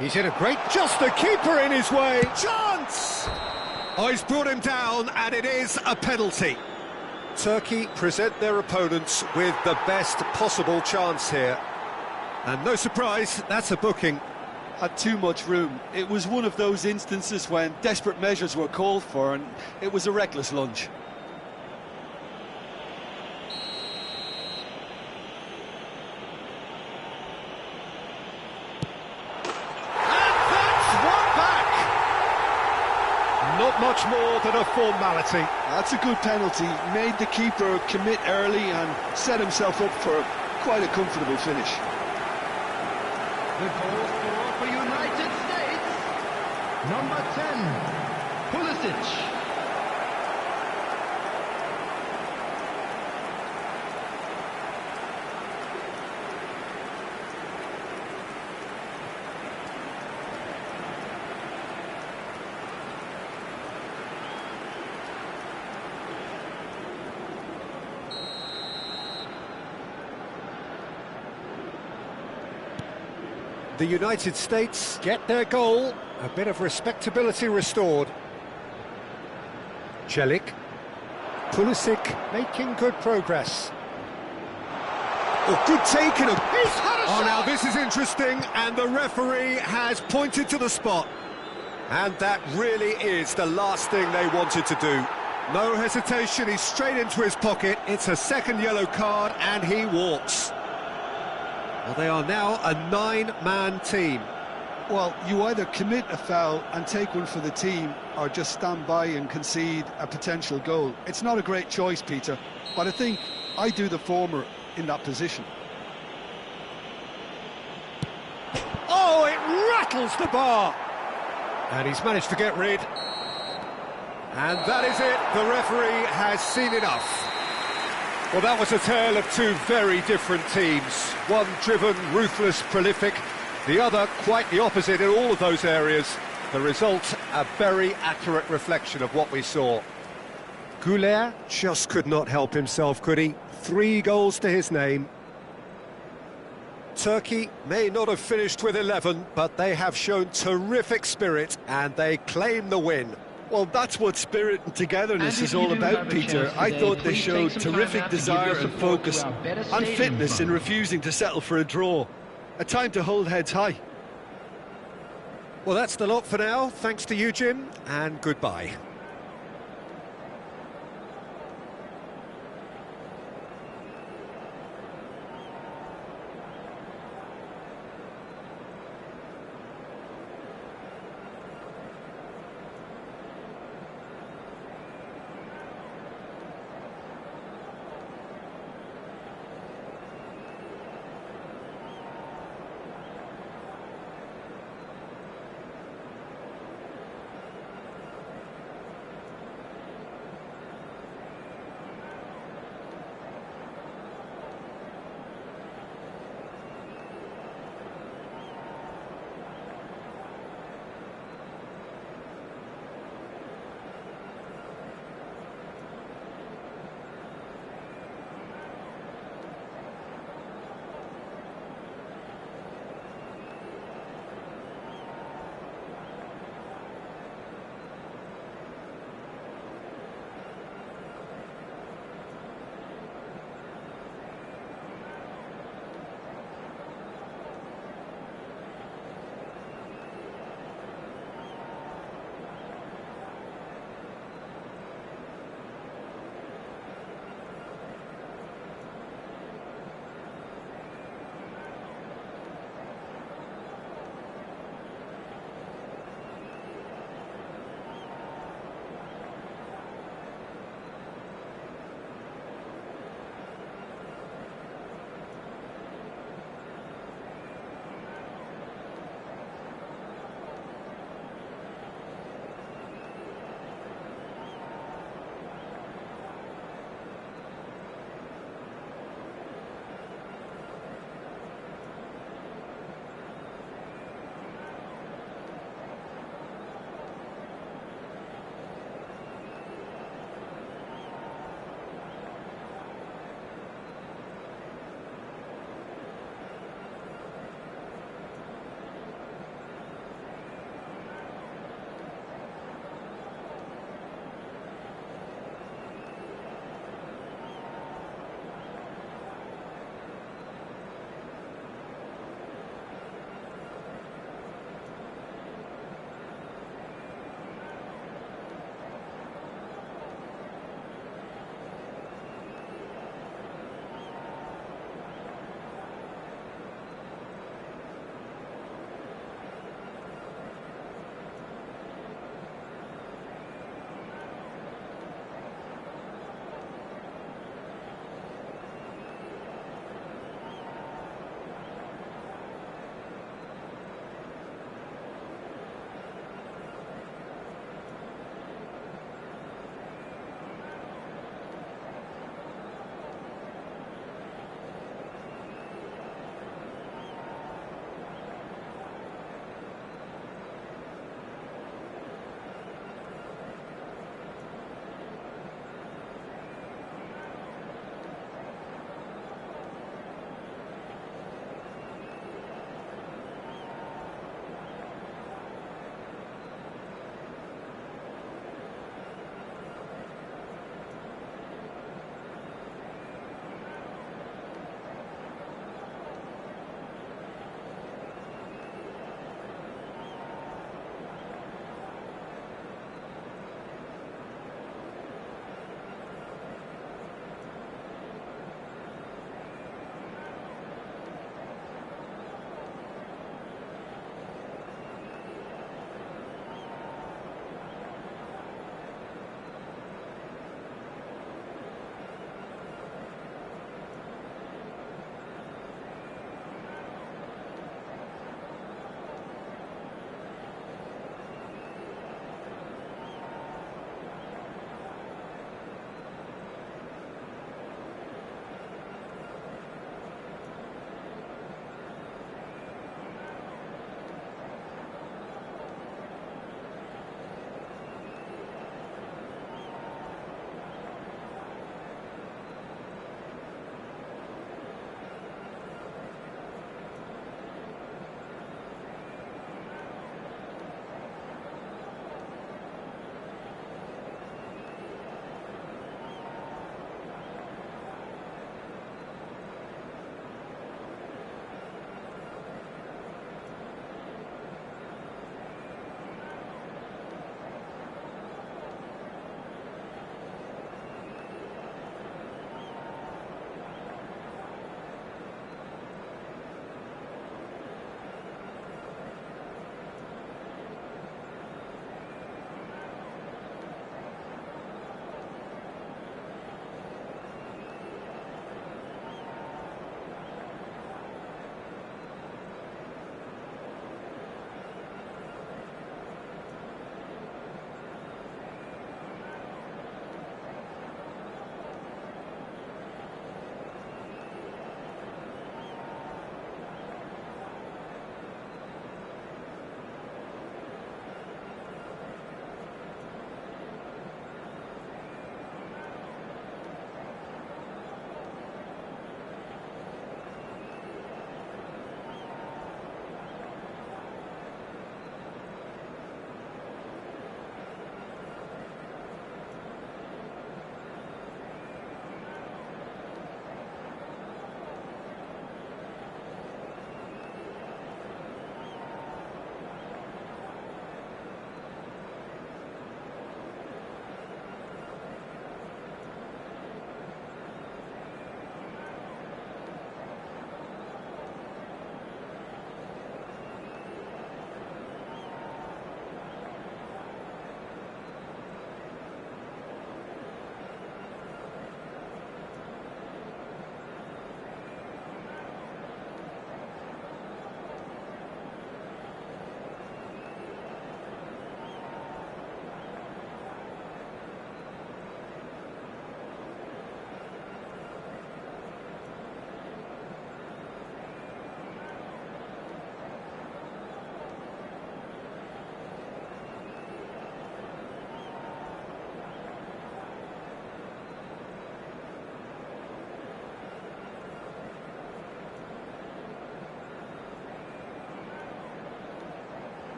He's in a great... Just the keeper in his way! Chance! Oh, he's brought him down, and it is a penalty. Turkey present their opponents with the best possible chance here. And no surprise, that's a booking. Had too much room. It was one of those instances when desperate measures were called for, and it was a reckless lunge. Not much more than a formality. That's a good penalty. Made the keeper commit early and set himself up for quite a comfortable finish. The goal scorer for United States, number 10, Pulisic. The United States get their goal, a bit of respectability restored. Celik, Pulisic making good progress. Oh, good taking him. He's had a shot. Now this is interesting, and the referee has pointed to the spot. And that really is the last thing they wanted to do. No hesitation, he's straight into his pocket. It's a second yellow card, and he walks. Well, they are now a 9-man team. Well, you either commit a foul and take one for the team, or just stand by and concede a potential goal. It's not a great choice, Peter, but I think I do the former in that position. Oh, it rattles the bar! And he's managed to get rid. And that is it. The referee has seen enough. Well, that was a tale of 2 very different teams. One driven, ruthless, prolific. The other quite the opposite in all of those areas. The result, a very accurate reflection of what we saw. Goulet just could not help himself, could he? 3 goals to his name. Turkey may not have finished with 11, but they have shown terrific spirit and they claim the win. Well, that's what spirit and togetherness is all about, Peter. I thought they showed terrific desire and focus and fitness in refusing to settle for a draw. A time to hold heads high. Well, that's the lot for now. Thanks to you, Jim, and goodbye.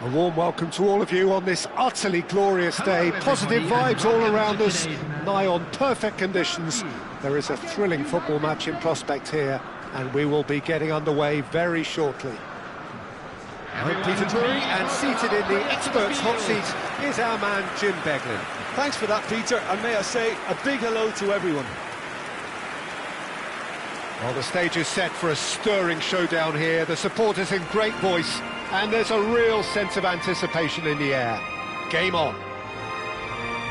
A warm welcome to all of you on this utterly glorious day. Positive vibes all around us, nigh on perfect conditions. There is a thrilling football match in prospect here, and we will be getting underway very shortly. I'm Peter Drury, and seated in the experts' hot seat is our man Jim Beglin. Thanks for that, Peter, and may I say a big hello to everyone. Well, the stage is set for a stirring showdown here. The supporters in great voice, and there's a real sense of anticipation in the air. Game on.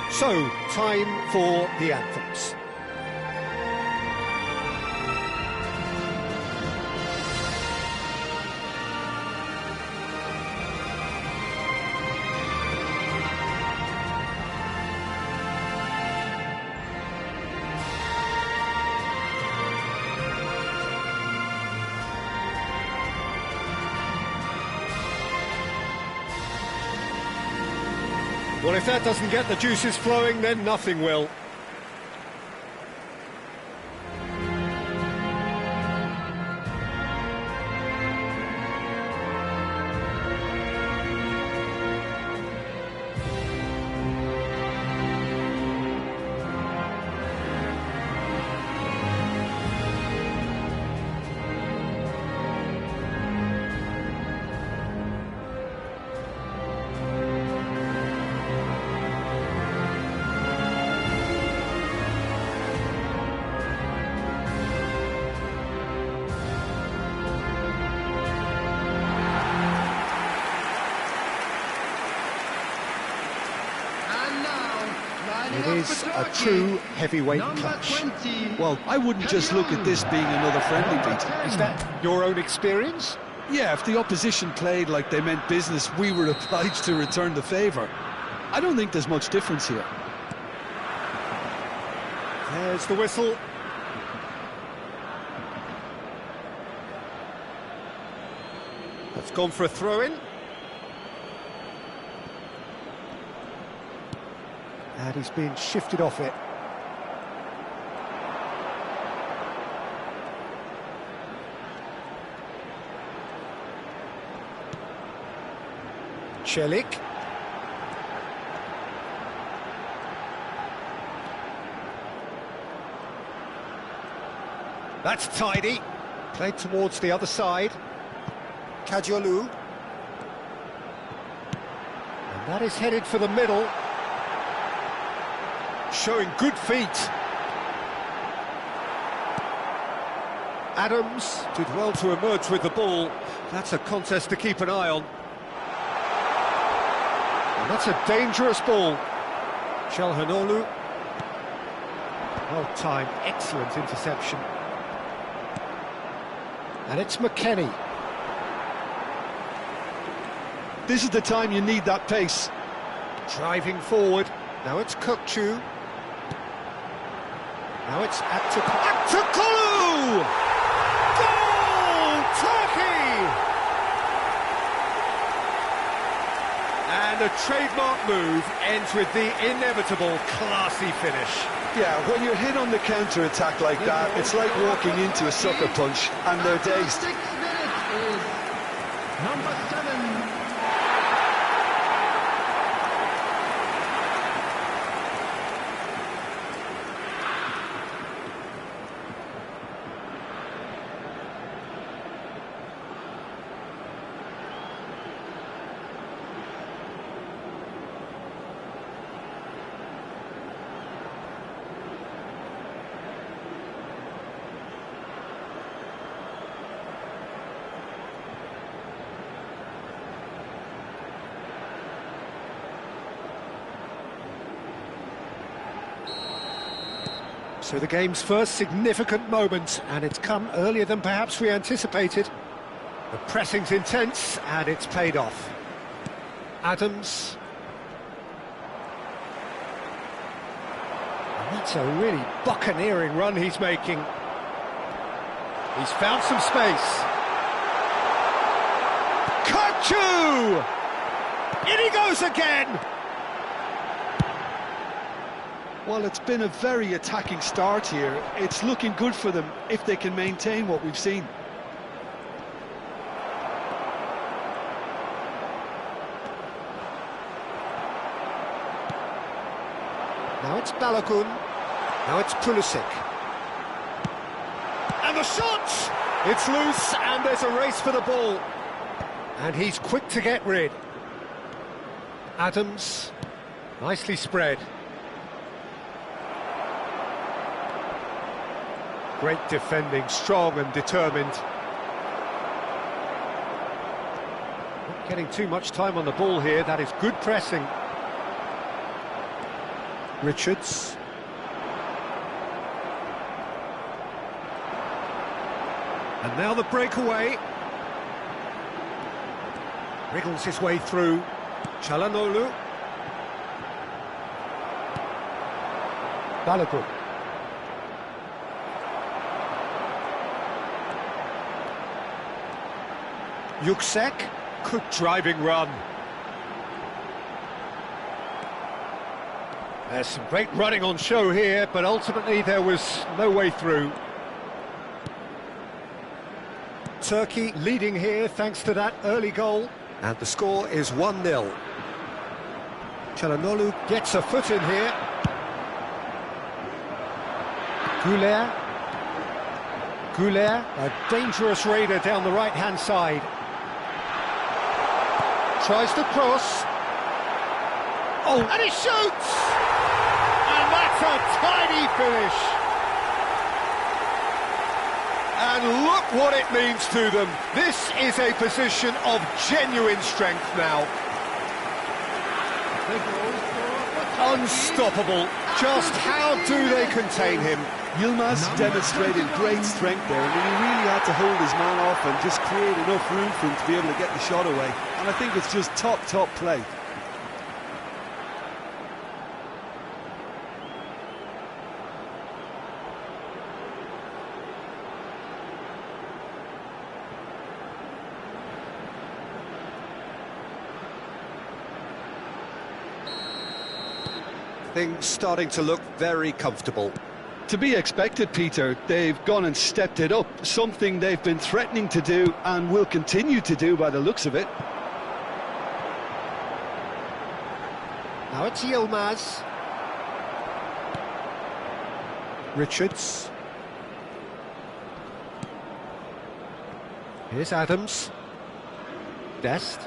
So, time for the anthems. Well, if that doesn't get the juices flowing, then nothing will. It is a true heavyweight clash. Well, I wouldn't just look at this being another friendly, Peter. Is that your own experience? Yeah, if the opposition played like they meant business, we were obliged to return the favour. I don't think there's much difference here. There's the whistle. That's gone for a throw-in. And he's been shifted off it. Celik. That's tidy. Played towards the other side. Kajolu. And that is headed for the middle. Showing good feet. Adams did well to emerge with the ball. That's a contest to keep an eye on. And that's a dangerous ball. Chelhanoglu. Well timed, excellent interception. And it's McKennie. This is the time you need that pace. Driving forward. Now it's Kukçu. Now it's Aktukolu! Goal! Turkey! And a trademark move ends with the inevitable classy finish. Yeah, when you're hit on the counter-attack like that, it's like walking into a sucker punch, and they're dazed. 6 minutes is number 7. So the game's first significant moment, and it's come earlier than perhaps we anticipated. The pressing's intense, and it's paid off. Adams. And that's a really buccaneering run he's making. He's found some space. Kukçu! In he goes again! Well, it's been a very attacking start here. It's looking good for them if they can maintain what we've seen. Balogun. Now it's Pulisic. And the shot! It's loose, and there's a race for the ball. And he's quick to get rid. Adams, nicely spread. Great defending, strong and determined. Not getting too much time on the ball here, that is good pressing. Richards. And now the breakaway. Wriggles his way through. Çalhanoğlu. Balogun. Yüksek. Good driving run. There's some great running on show here, but ultimately there was no way through. Turkey leading here thanks to that early goal. And the score is 1-0. Çalhanoğlu gets a foot in here. Güler, a dangerous raider down the right-hand side. Tries to cross. Oh, and he shoots! And that's a tidy finish. And look what it means to them. This is a position of genuine strength now. Unstoppable. Just how do they contain him? Yilmaz demonstrated great strength there. I mean, he really had to hold his man off and just create enough room for him to be able to get the shot away. And I think it's just top play. Things starting to look very comfortable. To be expected, Peter. They've gone and stepped it up, something they've been threatening to do and will continue to do by the looks of it. Now it's Yilmaz. Richards. Here's Adams. Dest.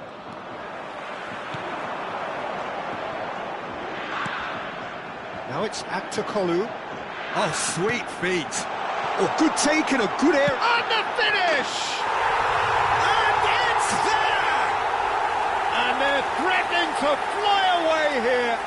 Now it's Aktürkoğlu. Oh, sweet feet. Oh, good take and a good air. And the finish! And it's there! And they're threatening to fly away here.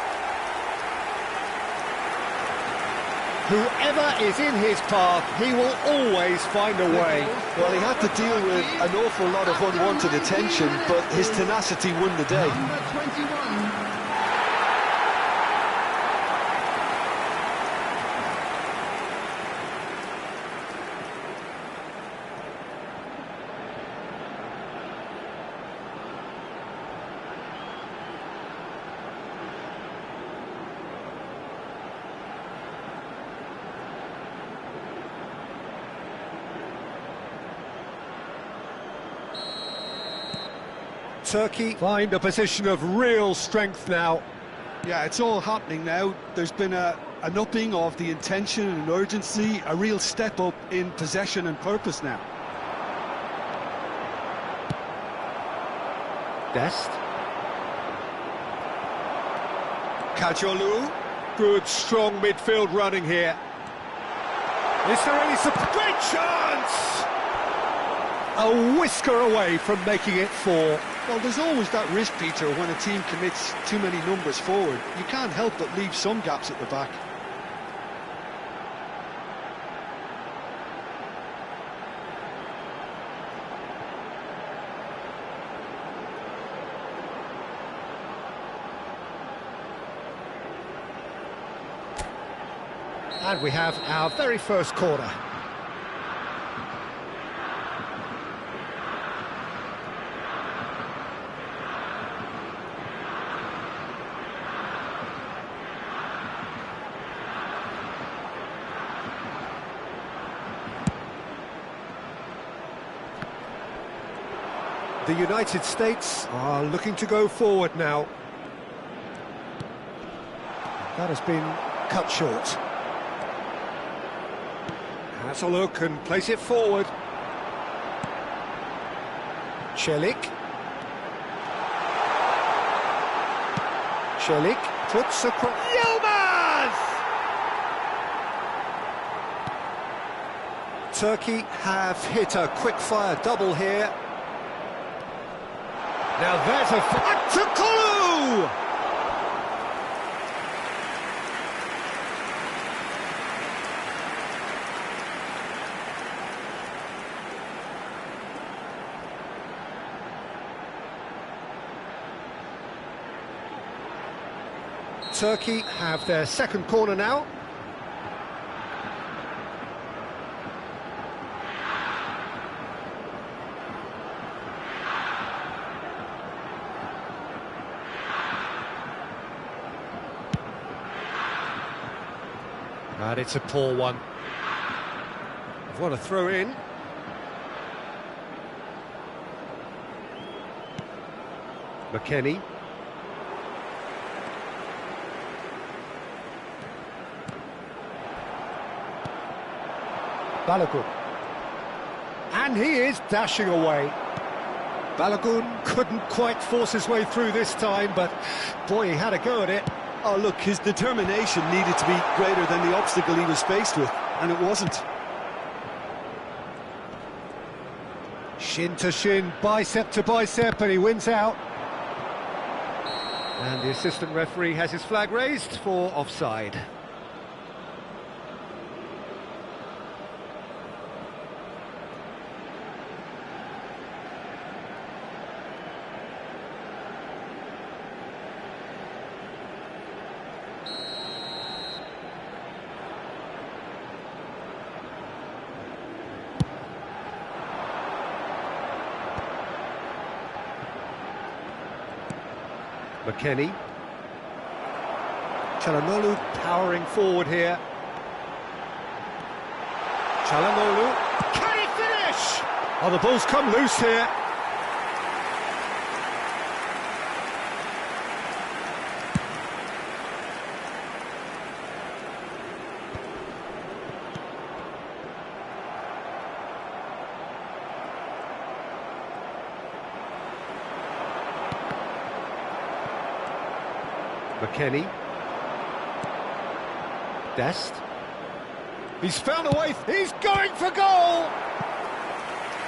Whoever is in his path, he will always find a way. Well, he had to deal with an awful lot of unwanted attention, but his tenacity won the day. Number 21. Turkey find a position of real strength now. Yeah, it's all happening now. There's been an upping of the intention and urgency, a real step up in possession and purpose now. Dest. Çalhanoğlu. Good, strong midfield running here. Is there any great chance? A whisker away from making it 4. Well, there's always that risk, Peter, when a team commits too many numbers forward. You can't help but leave some gaps at the back. And we have our very first corner. The United States are looking to go forward now. That has been cut short. Has a look and plays it forward. Celik. Celik puts across. Yilmaz! Turkey have hit a quick-fire double here. Now there's a... Atakolu! Turkey have their second corner now. And it's a poor one. What a throw in. McKennie. Balogun. And he is dashing away. Balogun couldn't quite force his way through this time, but boy, he had a go at it. Oh, look, his determination needed to be greater than the obstacle he was faced with, and it wasn't. Shin to shin, bicep to bicep, and he wins out. And the assistant referee has his flag raised for offside. McKennie. Çalhanoğlu powering forward here. Çalhanoğlu. Can he finish? Oh, the ball's come loose here. McKennie. Dest. He's found a way. He's going for goal!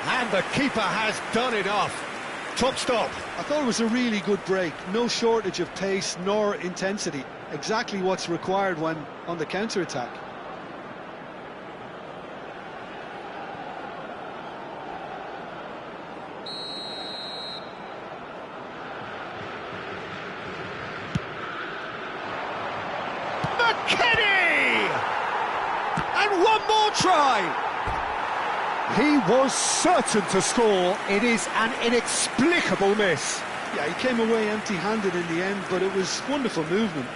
And the keeper has done enough. Top stop. I thought it was a really good break. No shortage of pace nor intensity. Exactly what's required when on the counter-attack. McKennie! And one more try! He was certain to score. It is an inexplicable miss. Yeah, he came away empty-handed in the end, but it was wonderful movement.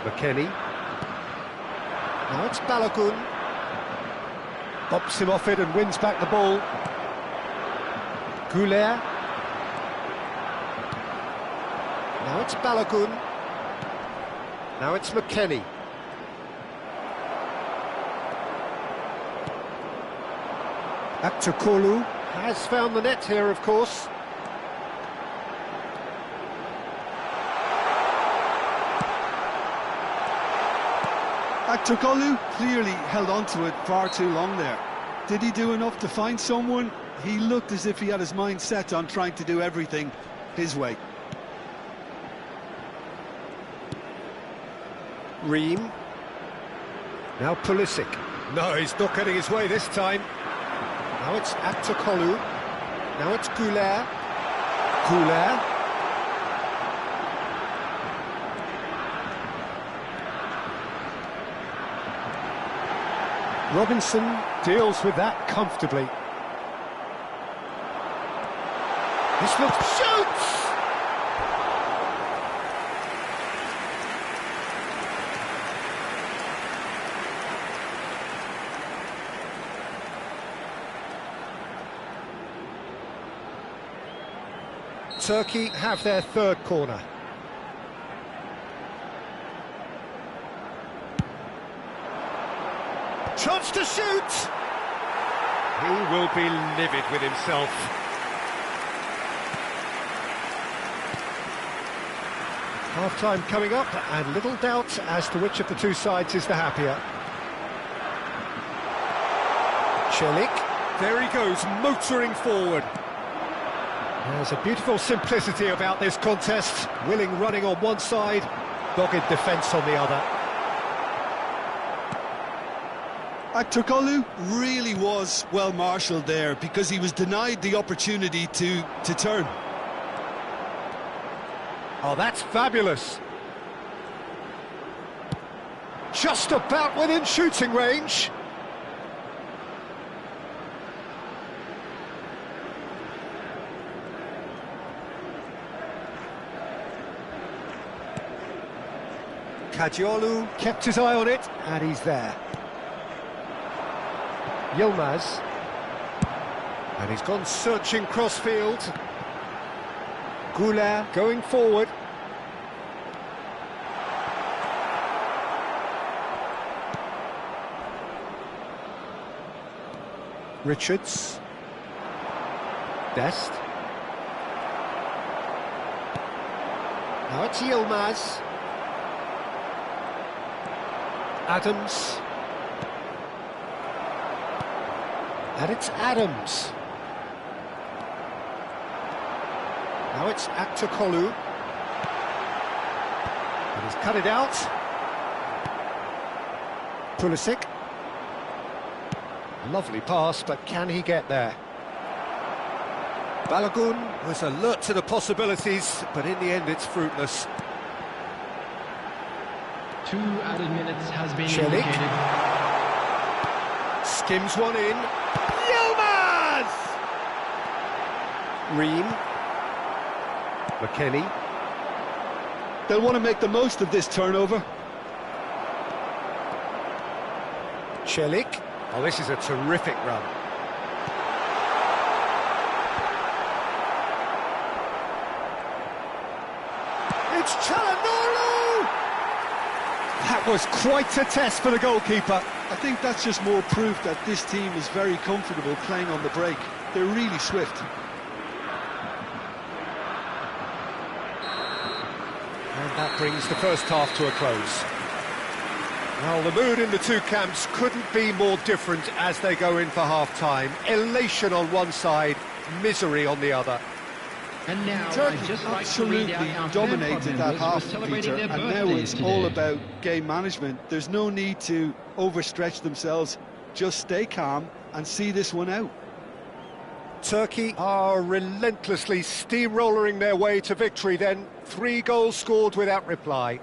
McKennie. Now it's Balogun. Bops him off it and wins back the ball. Goulet. Now it's Balogun. Now it's McKennie. Aktürkoğlu has found the net here, of course. Aktürkoğlu clearly held on to it far too long there. Did he do enough to find someone? He looked as if he had his mind set on trying to do everything his way. Ream. Now Pulisic. No, he's not getting his way this time. Now it's Aktürkoğlu. Now it's Goulet. Goulet. Robinson deals with that comfortably. This looks... shoots! Turkey have their third corner. Chance to shoot! He will be livid with himself. Half-time coming up, and little doubt as to which of the two sides is the happier. Celik, there he goes, motoring forward. There's a beautiful simplicity about this contest. Willing running on one side, dogged defence on the other. Aktürkoğlu really was well marshalled there because he was denied the opportunity to turn. Oh, that's fabulous. Just about within shooting range. Kadıoğlu kept his eye on it, and he's there. Yilmaz. And he's gone searching crossfield. Güler going forward. Richards. Dest. Now it's Yilmaz. Adams. And it's Adams. Now it's Aktürkoğlu. And he's cut it out. Pulisic. Lovely pass, but can he get there? Balogun was alert to the possibilities, but in the end it's fruitless. 2 added minutes has been Celik. indicated. Skims one in. Yilmaz! Ream. McKennie. They'll want to make the most of this turnover. Celik. Oh, this is a terrific run. It's Çalhanoğlu! That was quite a test for the goalkeeper. I think that's just more proof that this team is very comfortable playing on the break. They're really swift. And that brings the first half to a close. Well, the mood in the two camps couldn't be more different as they go in for half-time. Elation on one side, misery on the other. And now, Turkey I'd just like to absolutely read out our dominated fan that club members half, who are celebrating Peter, their and now birthdays it's all today. about game management. There's no need to overstretch themselves. Just stay calm and see this one out. Turkey are relentlessly steamrolling their way to victory then. 3 goals scored without reply.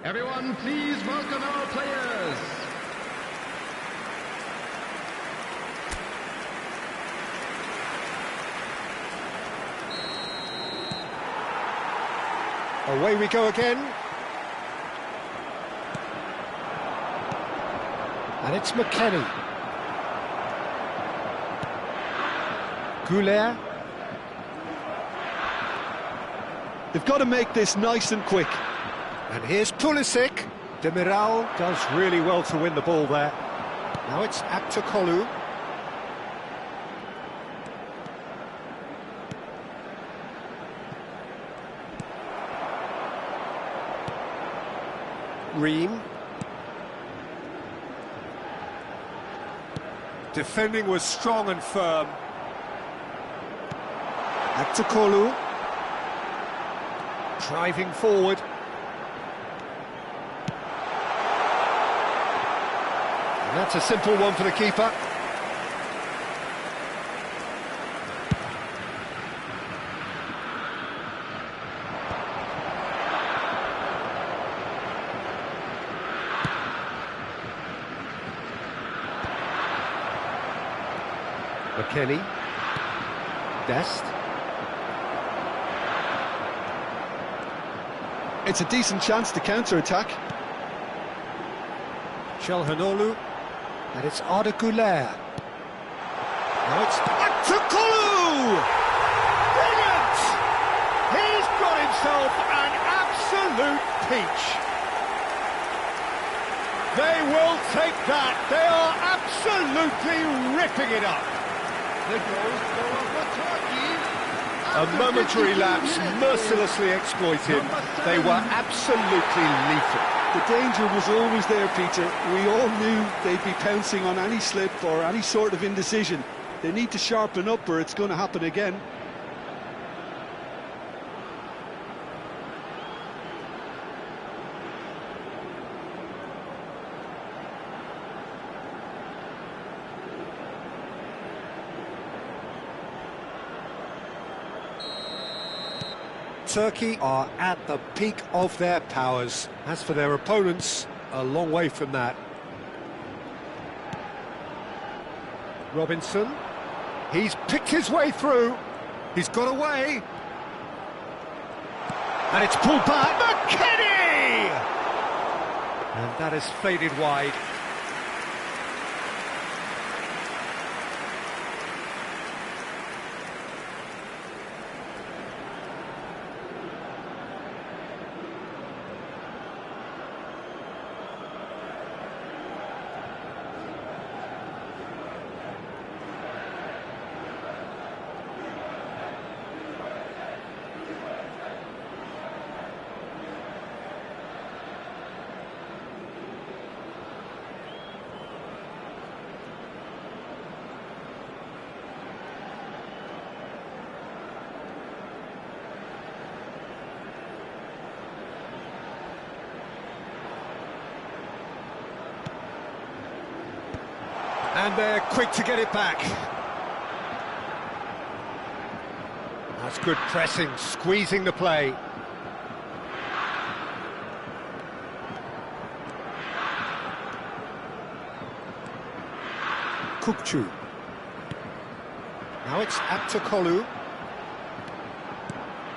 Everyone, please welcome our players. Away we go again. And it's McKennie. Goulet. They've got to make this nice and quick. And here's Pulisic. Demiral does really well to win the ball there. Now it's Aktakolu. Ream. Defending was strong and firm. Aktakolu. Driving forward. And that's a simple one for the keeper. McKennie. Dest. It's a decent chance to counter-attack. Chalhanoglu. And it's Arda Güler. Now it's Aktakolu! Brilliant! He's got himself an absolute peach. They will take that. They are absolutely ripping it up. The goal for Turkey. A momentary lapse mercilessly exploited. They were absolutely lethal. The danger was always there, Peter. We all knew they'd be pouncing on any slip or any sort of indecision. They need to sharpen up or it's going to happen again. Turkey are at the peak of their powers. As for their opponents, a long way from that. Robinson, he's picked his way through. He's got away. And it's pulled back. McKennie! And that has faded wide. And they're quick to get it back. That's good pressing, squeezing the play. Kukçu. Now it's Aktakolu.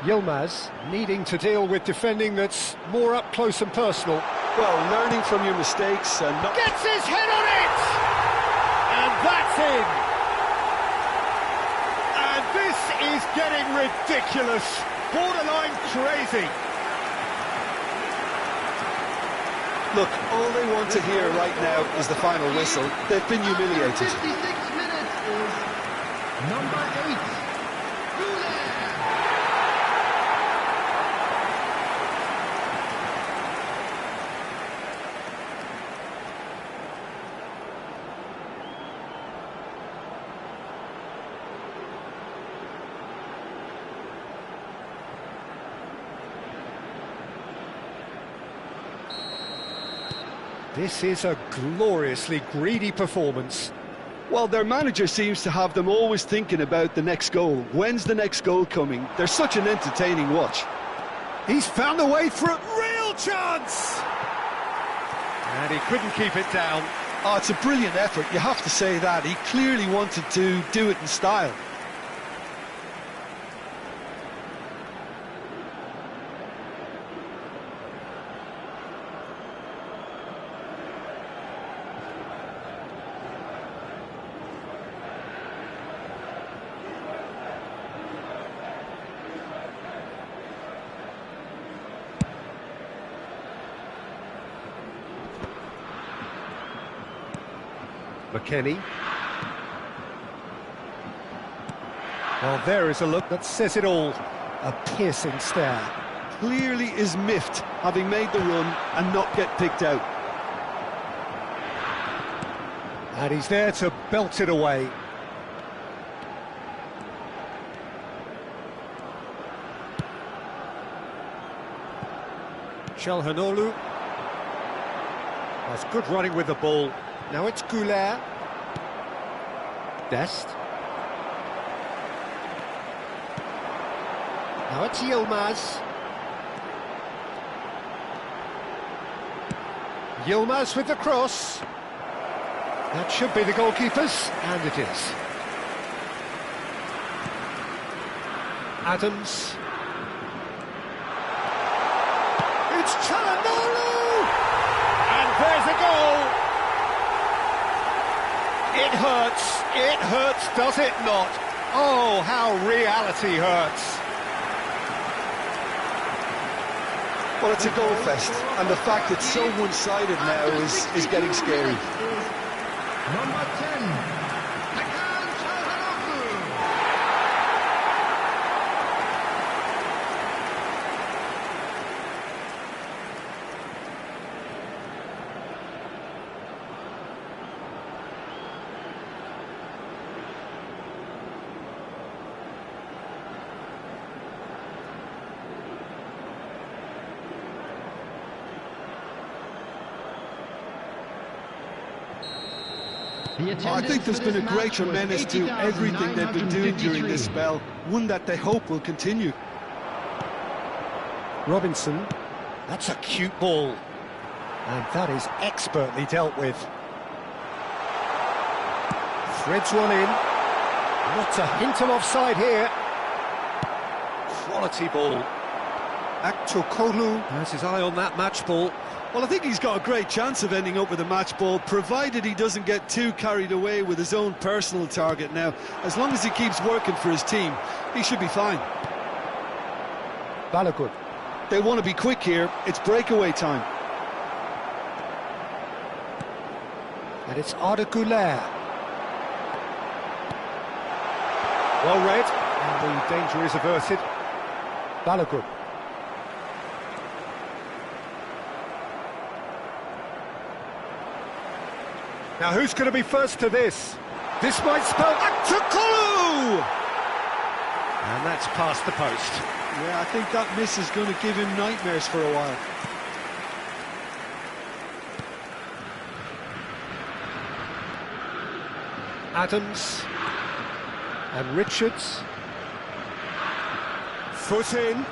Yilmaz needing to deal with defending that's more up close and personal. Well, learning from your mistakes and not... Gets his head on it! And that's in! And this is getting ridiculous, borderline crazy. Look, all they want to hear right now is the final whistle. They've been humiliated. 56 minutes is number 8. This is a gloriously greedy performance. Well, their manager seems to have them always thinking about the next goal. When's the next goal coming? They're such an entertaining watch. He's found a way through. Real chance! And he couldn't keep it down. Oh, it's a brilliant effort, you have to say that. He clearly wanted to do it in style. McKennie. Well, there is a look that says it all. A piercing stare. Clearly is miffed, having made the run and not get picked out. And he's there to belt it away. Çalhanoğlu. That's good running with the ball. Now it's Goulet. Dest. Now it's Yilmaz. Yilmaz with the cross. That should be the goalkeeper's, and it is. Adams. It's Çalhanoğlu! And there's a goal! It hurts, does it not? Oh, how reality hurts. Well, it's a goal fest, and the fact it's so one-sided now is getting scary. Number 10, Hakan Çalhanoğlu. I think there's been a great tremendous to everything they've been doing during this spell, one that they hope will continue. Robinson. That's a cute ball. And that is expertly dealt with. Threads one in. Not a hint of offside here. Quality ball. Aktokolu has his eye on that match ball. Well, I think he's got a great chance of ending up with a match ball, provided he doesn't get too carried away with his own personal target now. As long as he keeps working for his team, he should be fine. Balogun. They want to be quick here. It's breakaway time. And it's Arda Güler. Well read, and the danger is averted. Balogun. Now who's going to be first to this? This might spell Aktokolu! And that's past the post. Yeah, I think that miss is going to give him nightmares for a while. Adams. And Richards. Foot in.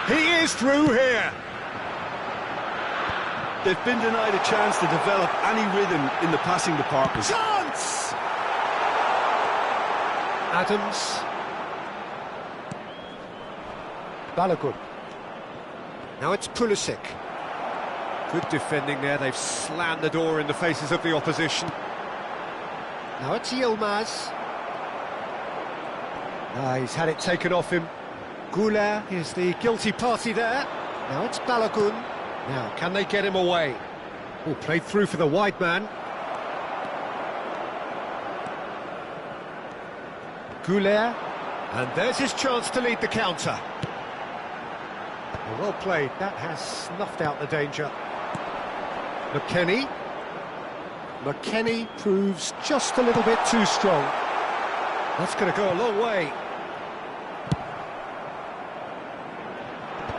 He is through here. They've been denied a chance to develop any rhythm in the passing department. Chance! Adams. Balogun. Now it's Pulisic. Good defending there, they've slammed the door in the faces of the opposition. Now it's Yilmaz. He's had it taken off him. Güler is the guilty party there. Now it's Balogun. Now, can they get him away? Oh, played through for the wide man. Güler. And there's his chance to lead the counter. Well played, that has snuffed out the danger. McKennie. McKennie proves just a little bit too strong. That's going to go a long way.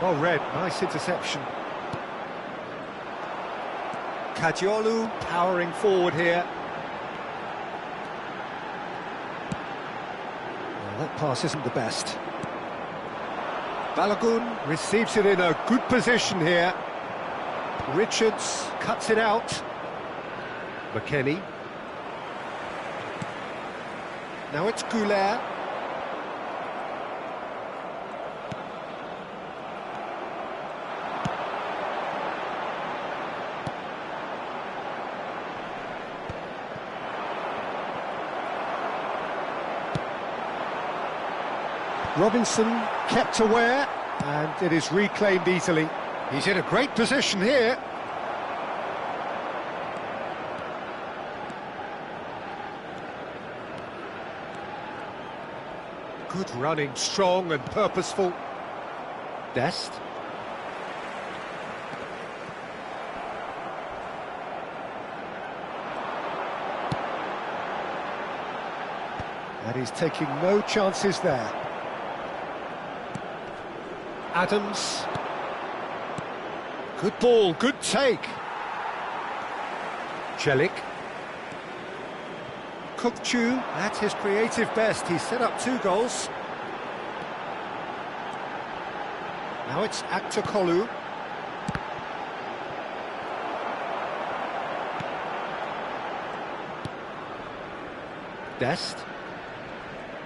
Well read, nice interception. Kadiolu powering forward here. Well, that pass isn't the best. Balogun receives it in a good position here. Richards cuts it out. McKennie. Now it's Goulet. Robinson kept aware, and it is reclaimed easily. He's in a great position here. Good running, strong and purposeful. Dest. And he's taking no chances there. Adams. Good ball, good take. Celik. Kukçu at his creative best. He set up 2 goals. Now it's Aktokolu. Dest.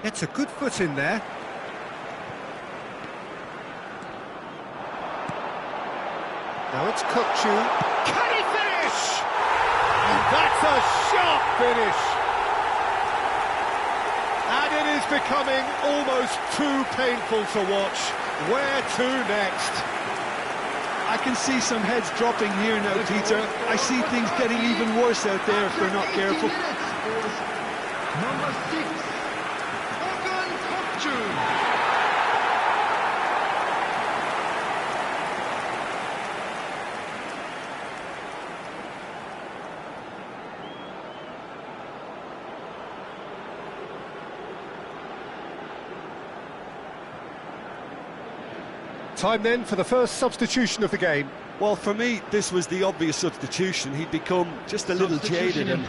Gets a good foot in there. Now it's Kukçu. Can he finish? And that's a sharp finish. And it is becoming almost too painful to watch. Where to next? I can see some heads dropping here now, Peter. I see things getting even worse out there if they're not careful. Number 6, Kukçu. Time then for the first substitution of the game. Well, for me, this was the obvious substitution. He'd become just a little jaded, and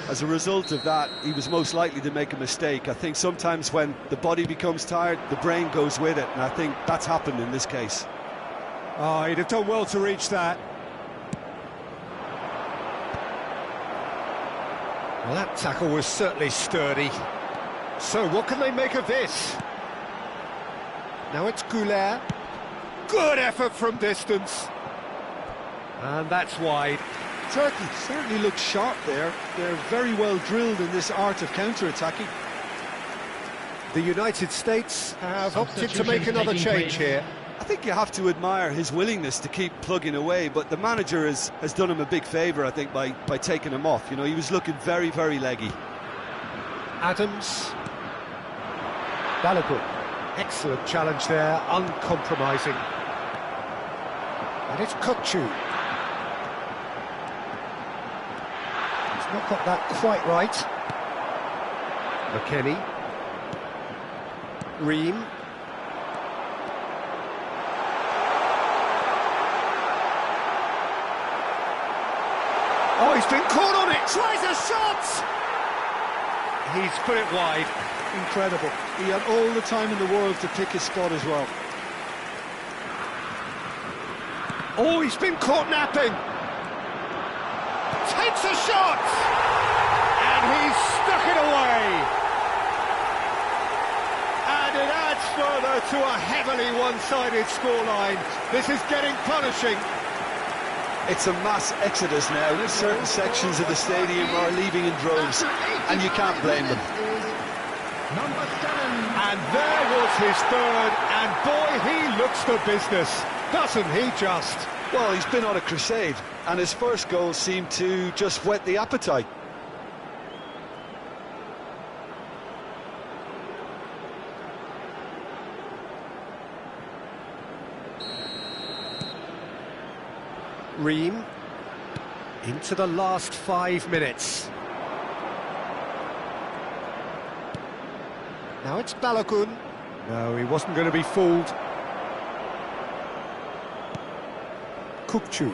as a result of that, he was most likely to make a mistake. I think sometimes when the body becomes tired, the brain goes with it, and I think that's happened in this case. Oh, he'd have done well to reach that. Well, that tackle was certainly sturdy. So, what can they make of this? Now it's Goulet. Good effort from distance. And that's wide. Turkey certainly looks sharp there. They're very well drilled in this art of counter-attacking. The United States have opted to make another change here. I think you have to admire his willingness to keep plugging away, but the manager has done him a big favour, I think, by taking him off. You know, he was looking very, very leggy. Adams. Balogun. Excellent challenge there, uncompromising. And it's Kukçu. He's not got that quite right. McKennie. Ream. Oh, he's been caught on it! Tries a shot! He's put it wide. Incredible. He had all the time in the world to pick his spot as well. Oh, he's been caught napping. Takes a shot! And he's stuck it away. And it adds further to a heavily one-sided scoreline. This is getting punishing. It's a mass exodus now. Certain sections of the stadium are leaving in droves, and you can't blame them. Number 7. And there was his third, and boy, he looks the business, doesn't he just? Well, he's been on a crusade, and his first goal seemed to just whet the appetite. Ream into the last 5 minutes. Now it's Balogun. No, he wasn't going to be fooled. Kukçu.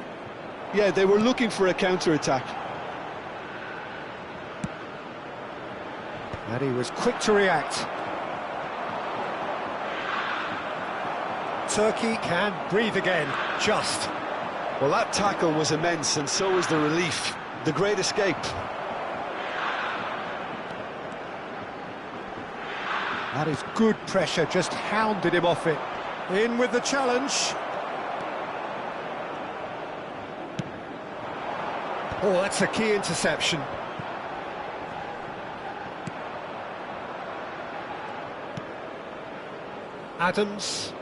Yeah, they were looking for a counter-attack. And he was quick to react. Turkey can breathe again, just. Well, that tackle was immense, and so was the relief. The great escape. That is good pressure, just hounded him off it. In with the challenge. Oh, that's a key interception. Adams.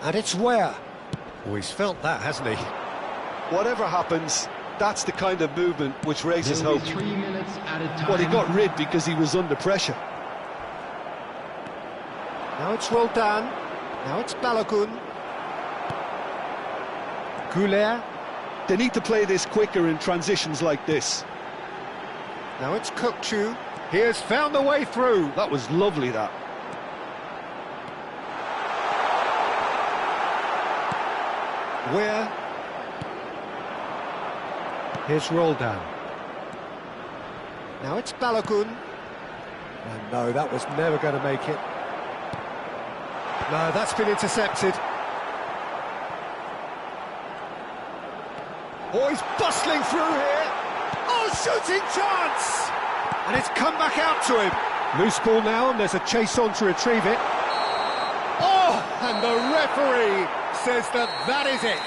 And it's Ware. Oh, he's felt that, hasn't he? Whatever happens, that's the kind of movement which raises There will hope. be 3 minutes added time. Well, he got rid because he was under pressure. Now it's Roldan. Now it's Balogun. Goulet. They need to play this quicker in transitions like this. Now it's Kukçu. He has found the way through. That was lovely, that. Where? Here's Roldan. Now it's Balogun. And no, that was never going to make it. No, that's been intercepted. Oh, he's bustling through here. Oh, shooting chance! And it's come back out to him. Loose ball now, and there's a chase on to retrieve it. Oh, and the referee says that is it.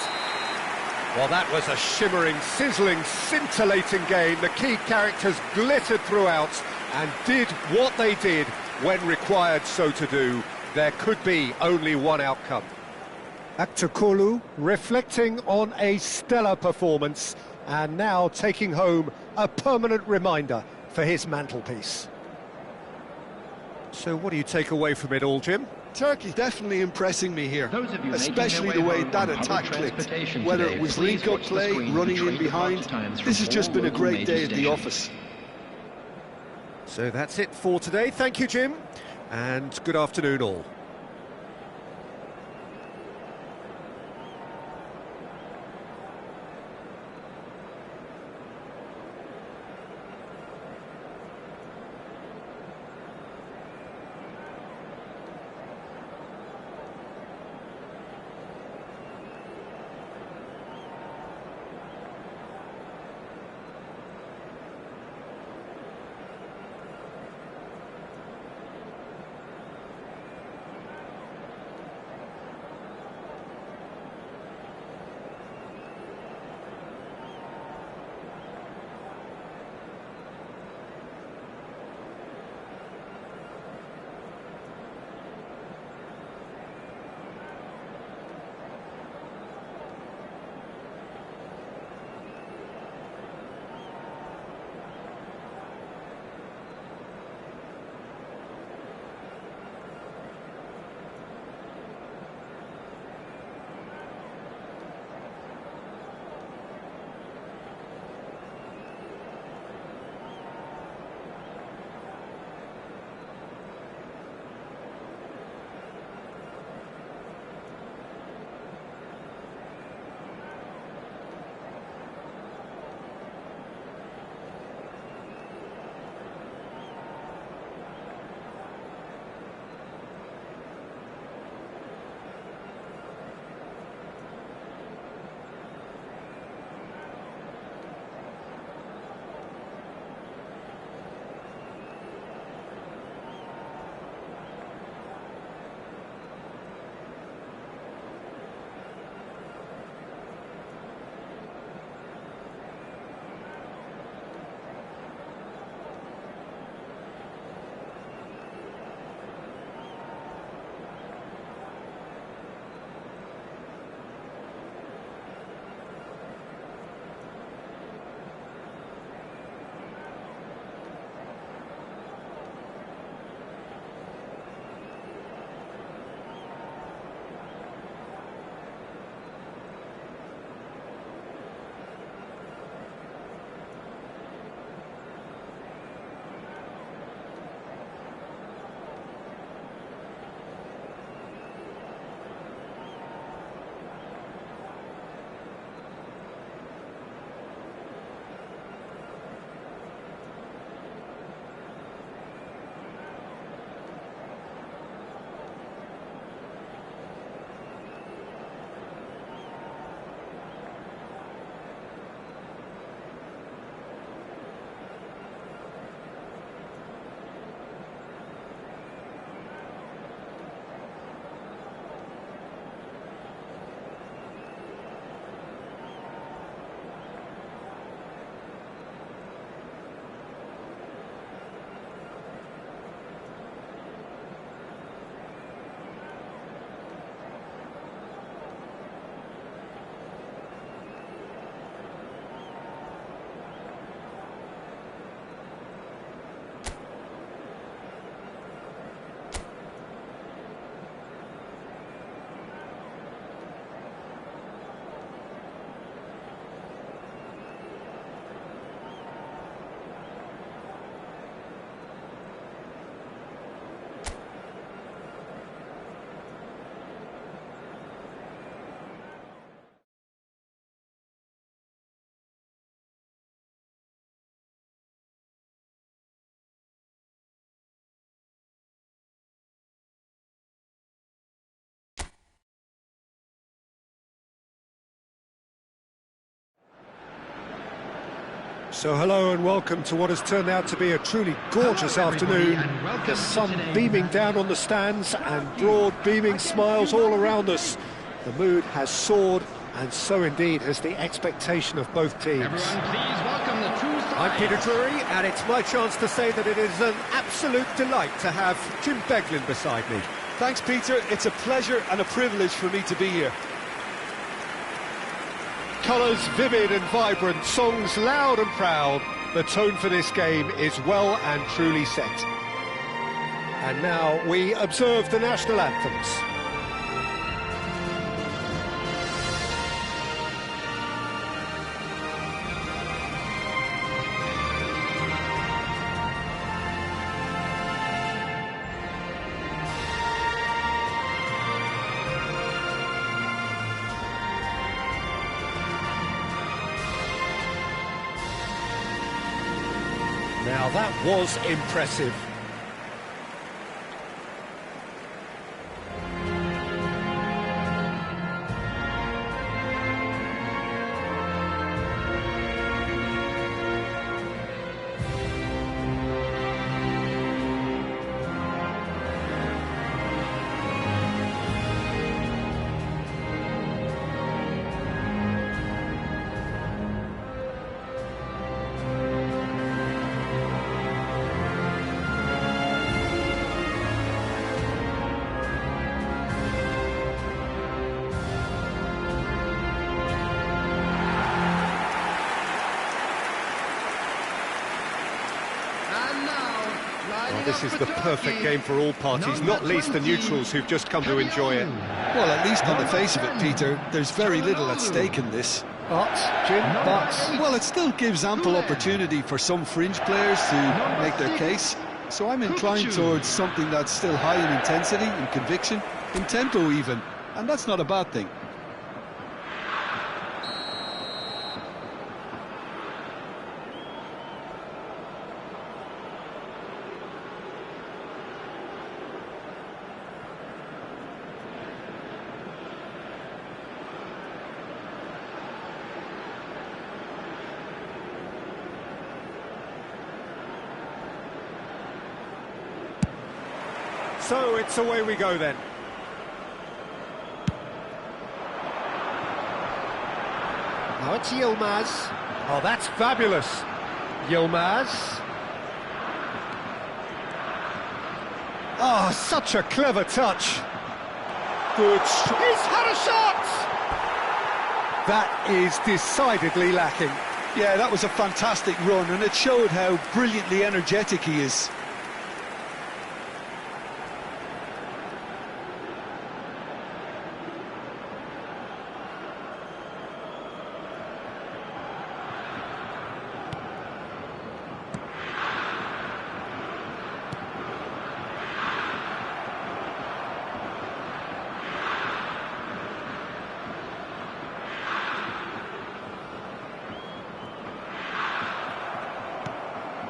Well, that was a shimmering, sizzling, scintillating game. The key characters glittered throughout and did what they did when required so to do. There could be only one outcome. Aktokolu reflecting on a stellar performance and now taking home a permanent reminder for his mantelpiece. So what do you take away from it all, Jim? Turkey definitely impressing me here, Those of you especially the making their way way that home on attack public clicked. transportation Whether today, it was please link-up watch the play, screen running to in trace the behind, flight times this from has just all been a local great major day at the stations. office. So that's it for today. Thank you, Jim, and good afternoon all. So hello and welcome to what has turned out to be a truly gorgeous afternoon. The sun beaming down on the stands and broad beaming smiles all around us. The mood has soared, and so indeed has the expectation of both teams. Everyone, please welcome the two sides. I'm Peter Drury, and it's my chance to say that it is an absolute delight to have Jim Beglin beside me. Thanks, Peter. It's a pleasure and a privilege for me to be here. Colours vivid and vibrant, songs loud and proud. The tone for this game is well and truly set. And now we observe the national anthems. Now that was impressive. This is the perfect game for all parties, not least the neutrals who've just come to enjoy it. Well, at least on the face of it, Peter, there's very little at stake in this. But, Jim, Well, it still gives ample opportunity for some fringe players to make their case. So I'm inclined towards something that's still high in intensity, in conviction, in tempo even. And that's not a bad thing. So it's away we go then. Now it's Yilmaz. Oh, that's fabulous. Yilmaz. Oh, such a clever touch. Good. He's had a shot! That is decidedly lacking. Yeah, that was a fantastic run, and it showed how brilliantly energetic he is.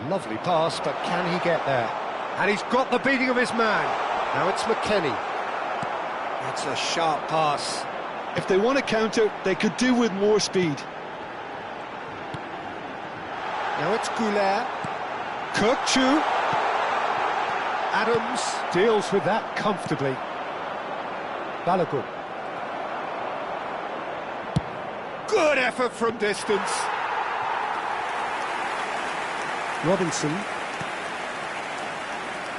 Lovely pass, but can he get there? And he's got the beating of his man. Now it's McKennie. That's a sharp pass. If they want to counter, they could do with more speed. Now it's Goulet. Kirkchu. Adams deals with that comfortably. Balogun. Good effort from distance. Robinson.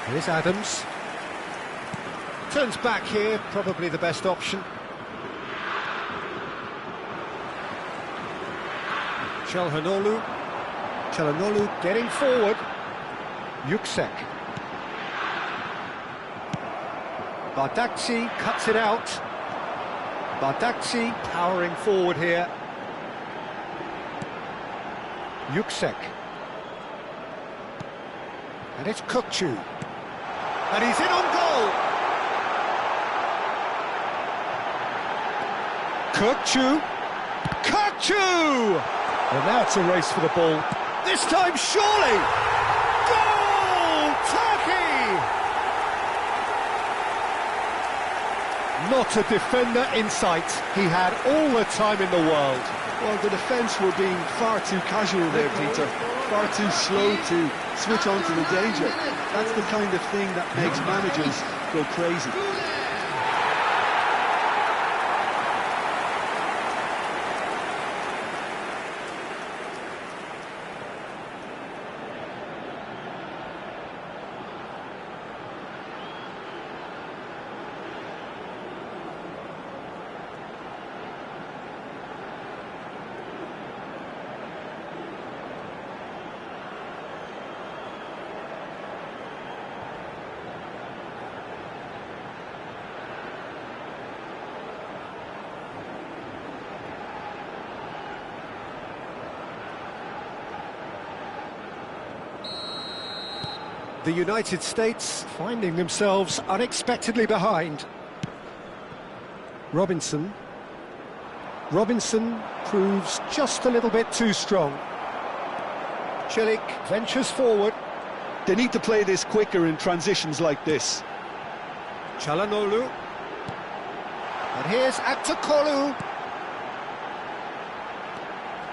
Here's Adams. Turns back here, probably the best option. Çalhanoğlu. Çalhanoğlu getting forward. Yüksek. Bardakçı cuts it out. Bardakçı powering forward here. Yüksek. And it's Kirkchu. And he's in on goal! Kirkchu! Kirkchu! And now it's a race for the ball. This time, surely! Goal! Turkey! Not a defender in sight. He had all the time in the world. Well, the defence were being far too casual there, Peter. Far too slow to switch on to the danger. That's the kind of thing that makes managers go crazy. The United States finding themselves unexpectedly behind. Robinson proves just a little bit too strong. Chilik ventures forward. They need to play this quicker in transitions like this. Çalhanoğlu. And here's Aktokolu.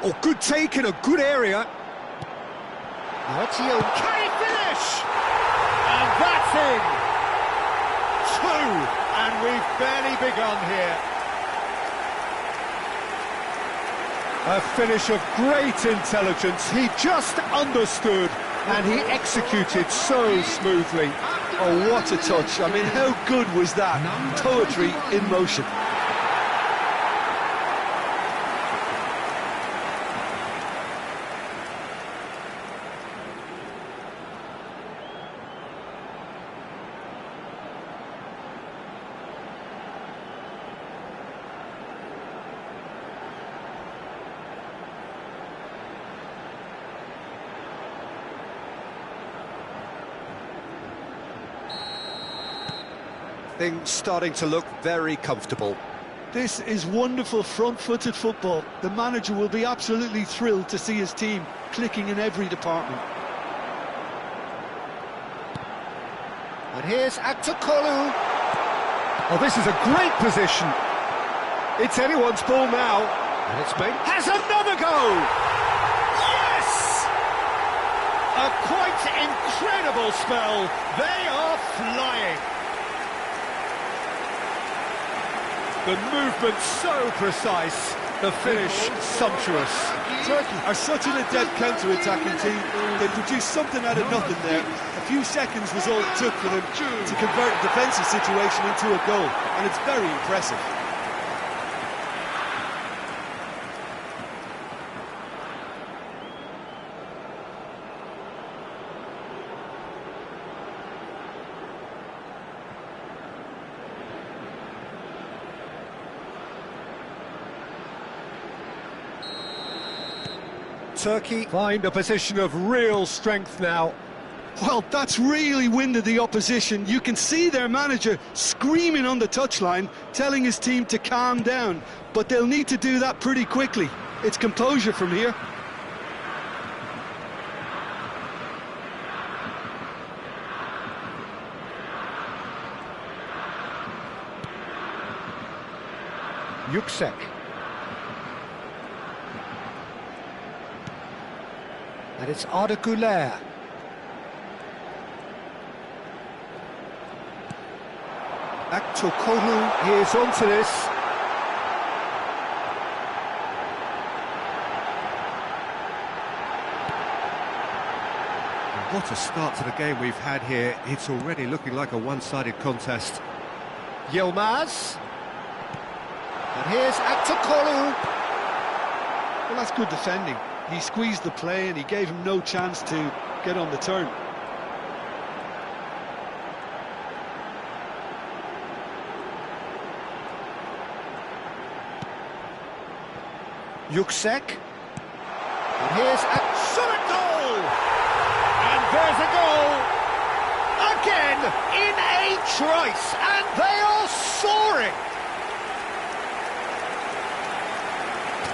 Oh, good take in a good area. Now it's you. Can he finish? And that's in! 2, and we've barely begun here. A finish of great intelligence. He just understood, and he executed so smoothly. Oh, what a touch. I mean, how good was that? Poetry in motion. Things starting to look very comfortable. This is wonderful front-footed football. The manager will be absolutely thrilled to see his team clicking in every department. And here's Aktokolu. Oh, this is a great position. It's anyone's ball now. And it's made... Has another go! Yes! A quite incredible spell. They are flying. The movement so precise, the finish sumptuous. Turkey are such an adept counter-attacking team. They produced something out of nothing there. A few seconds was all it took for them to convert a defensive situation into a goal, and it's very impressive. Turkey find a position of real strength now. Well, that's really winded the opposition. You can see their manager screaming on the touchline, telling his team to calm down. But they'll need to do that pretty quickly. It's composure from here. Yüksek. And it's Arda Güler. Aktokolu is onto this. What a start to the game we've had here. It's already looking like a one-sided contest. Yilmaz. And here's Aktokolu. Well, that's good defending. He squeezed the play and he gave him no chance to get on the turn. Yüksek. And here's a solid goal! And there's a goal! Again, in a trice, and they are soaring!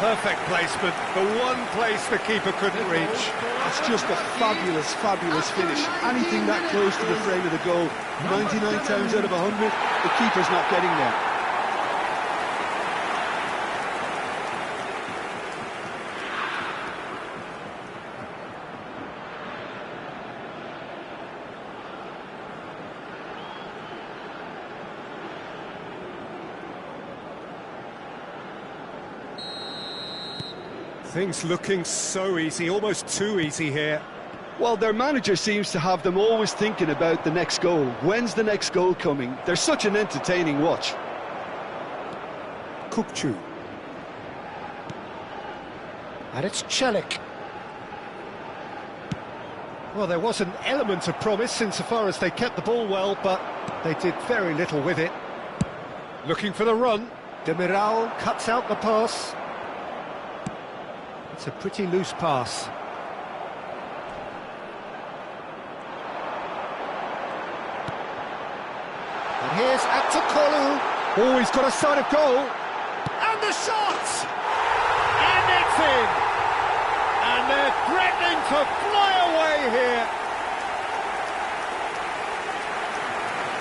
Perfect placement, the one place the keeper couldn't reach. That's just a fabulous, fabulous finish. Anything that close to the frame of the goal, 99 times out of 100, the keeper's not getting there. Things looking so easy, almost too easy here. Well, their manager seems to have them always thinking about the next goal. When's the next goal coming? They're such an entertaining watch. Kukçu. And it's Celik. Well, there was an element of promise insofar as they kept the ball well, but they did very little with it. Looking for the run. Demiral cuts out the pass. It's a pretty loose pass. And here's Aktakolu. Oh, he's got a sight of goal. And the shot! And it's in! And they're threatening to fly away here.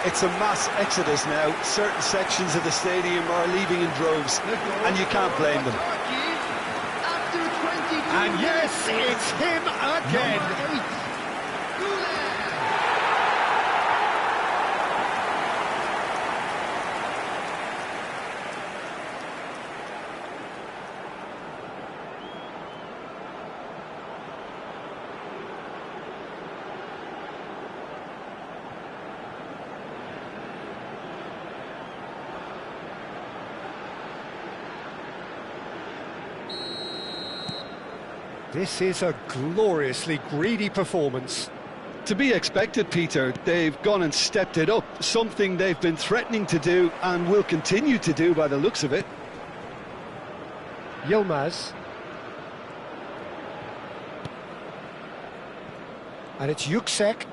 It's a mass exodus now. Certain sections of the stadium are leaving in droves, and you can't blame them. And yes, it's him again. This is a gloriously greedy performance. To be expected, Peter. They've gone and stepped it up, something they've been threatening to do and will continue to do by the looks of it. Yilmaz. And it's Yüksek.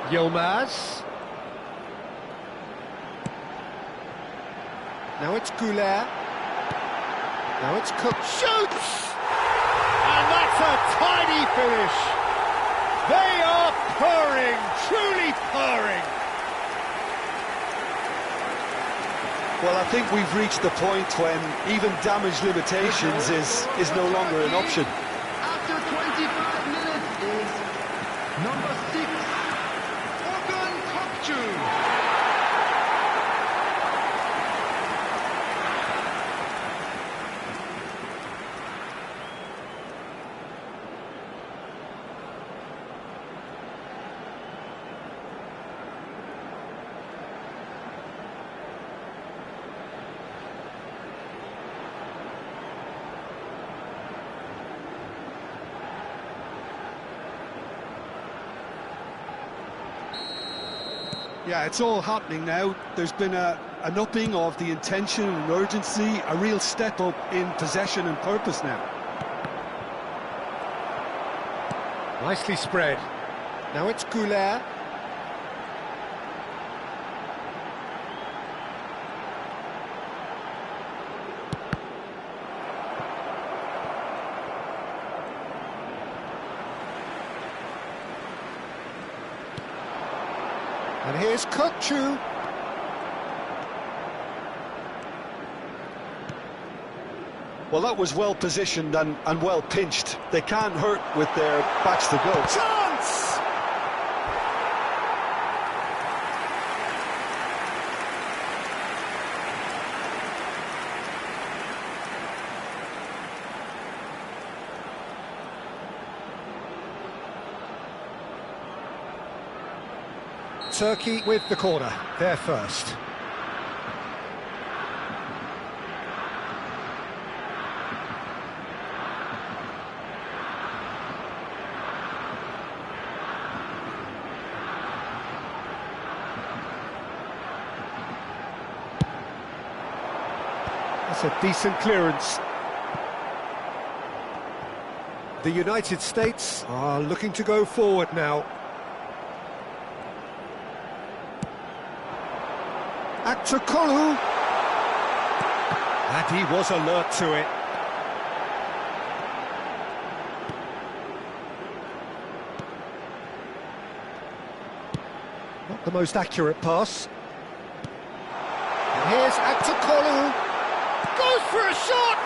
Yilmaz. Now it's Güler. Now it's Cook. Shoots! And that's a tidy finish. They are purring, truly purring. Well, I think we've reached the point when even damage limitations is no longer an option. After 25 minutes is number 6, Kukçu. Yeah, it's all happening now. There's been an upping of the intention and urgency, a real step up in possession and purpose now. Nicely spread. Now it's Güler. And here's Kukçu. Well, that was well positioned and well pinched. They can't hurt with their backs to goal. Chance! Turkey with the corner, they're first. That's a decent clearance. The United States are looking to go forward now. Aktakolu. And he was alert to it. Not the most accurate pass. And here's Aktakolu. Goes for a shot!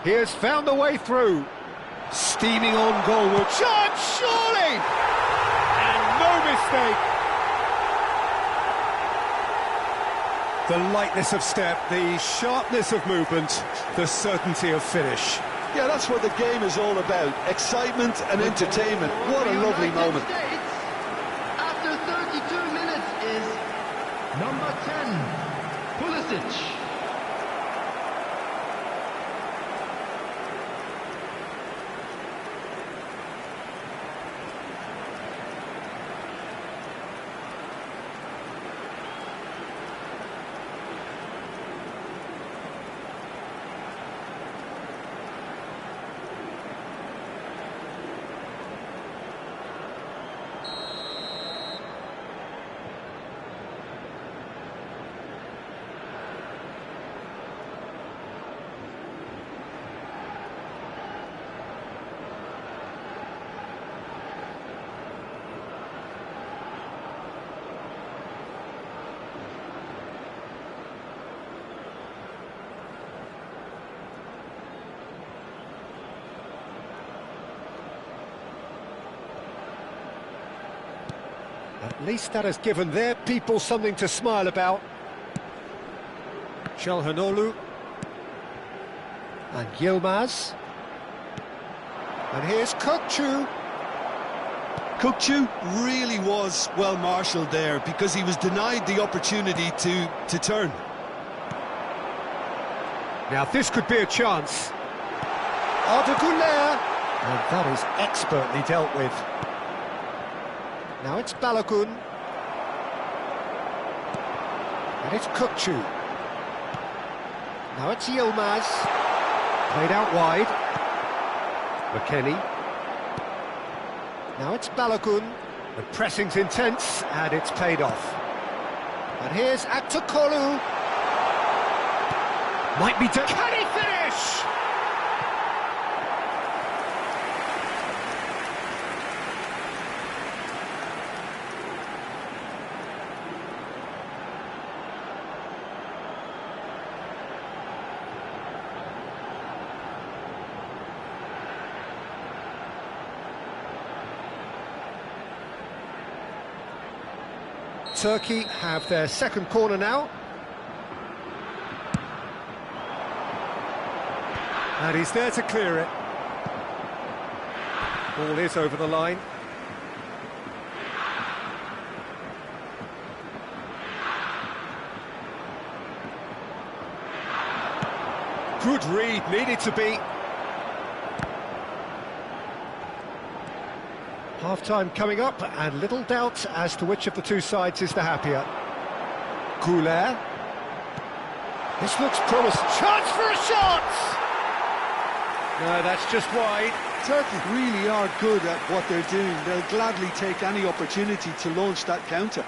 He has found a way through. Steaming on goalward. Chance, surely! And no mistake. The lightness of step, the sharpness of movement, the certainty of finish. Yeah, that's what the game is all about. Excitement and entertainment. What a lovely United moment. States, after 32 minutes is number 10, Pulisic. At least that has given their people something to smile about. Çalhanoğlu. And Yilmaz. And here's Kökçü. Kökçü really was well marshalled there because he was denied the opportunity to turn. Now this could be a chance. Arda Güler. And that is expertly dealt with. Now it's Balogun. And it's Kökçü. Now it's Yilmaz. Played out wide. McKennie. Now it's Balogun. The pressing's intense, and it's paid off. And here's Aktürkoğlu. Might be to... Can he finish? Turkey have their second corner now. And he's there to clear it. Ball is over the line. Good read, needed to be. Half-time coming up, and little doubt as to which of the two sides is the happier. Güler. This looks promising. Chance for a shot! No, that's just wide. Turkey really are good at what they're doing. They'll gladly take any opportunity to launch that counter.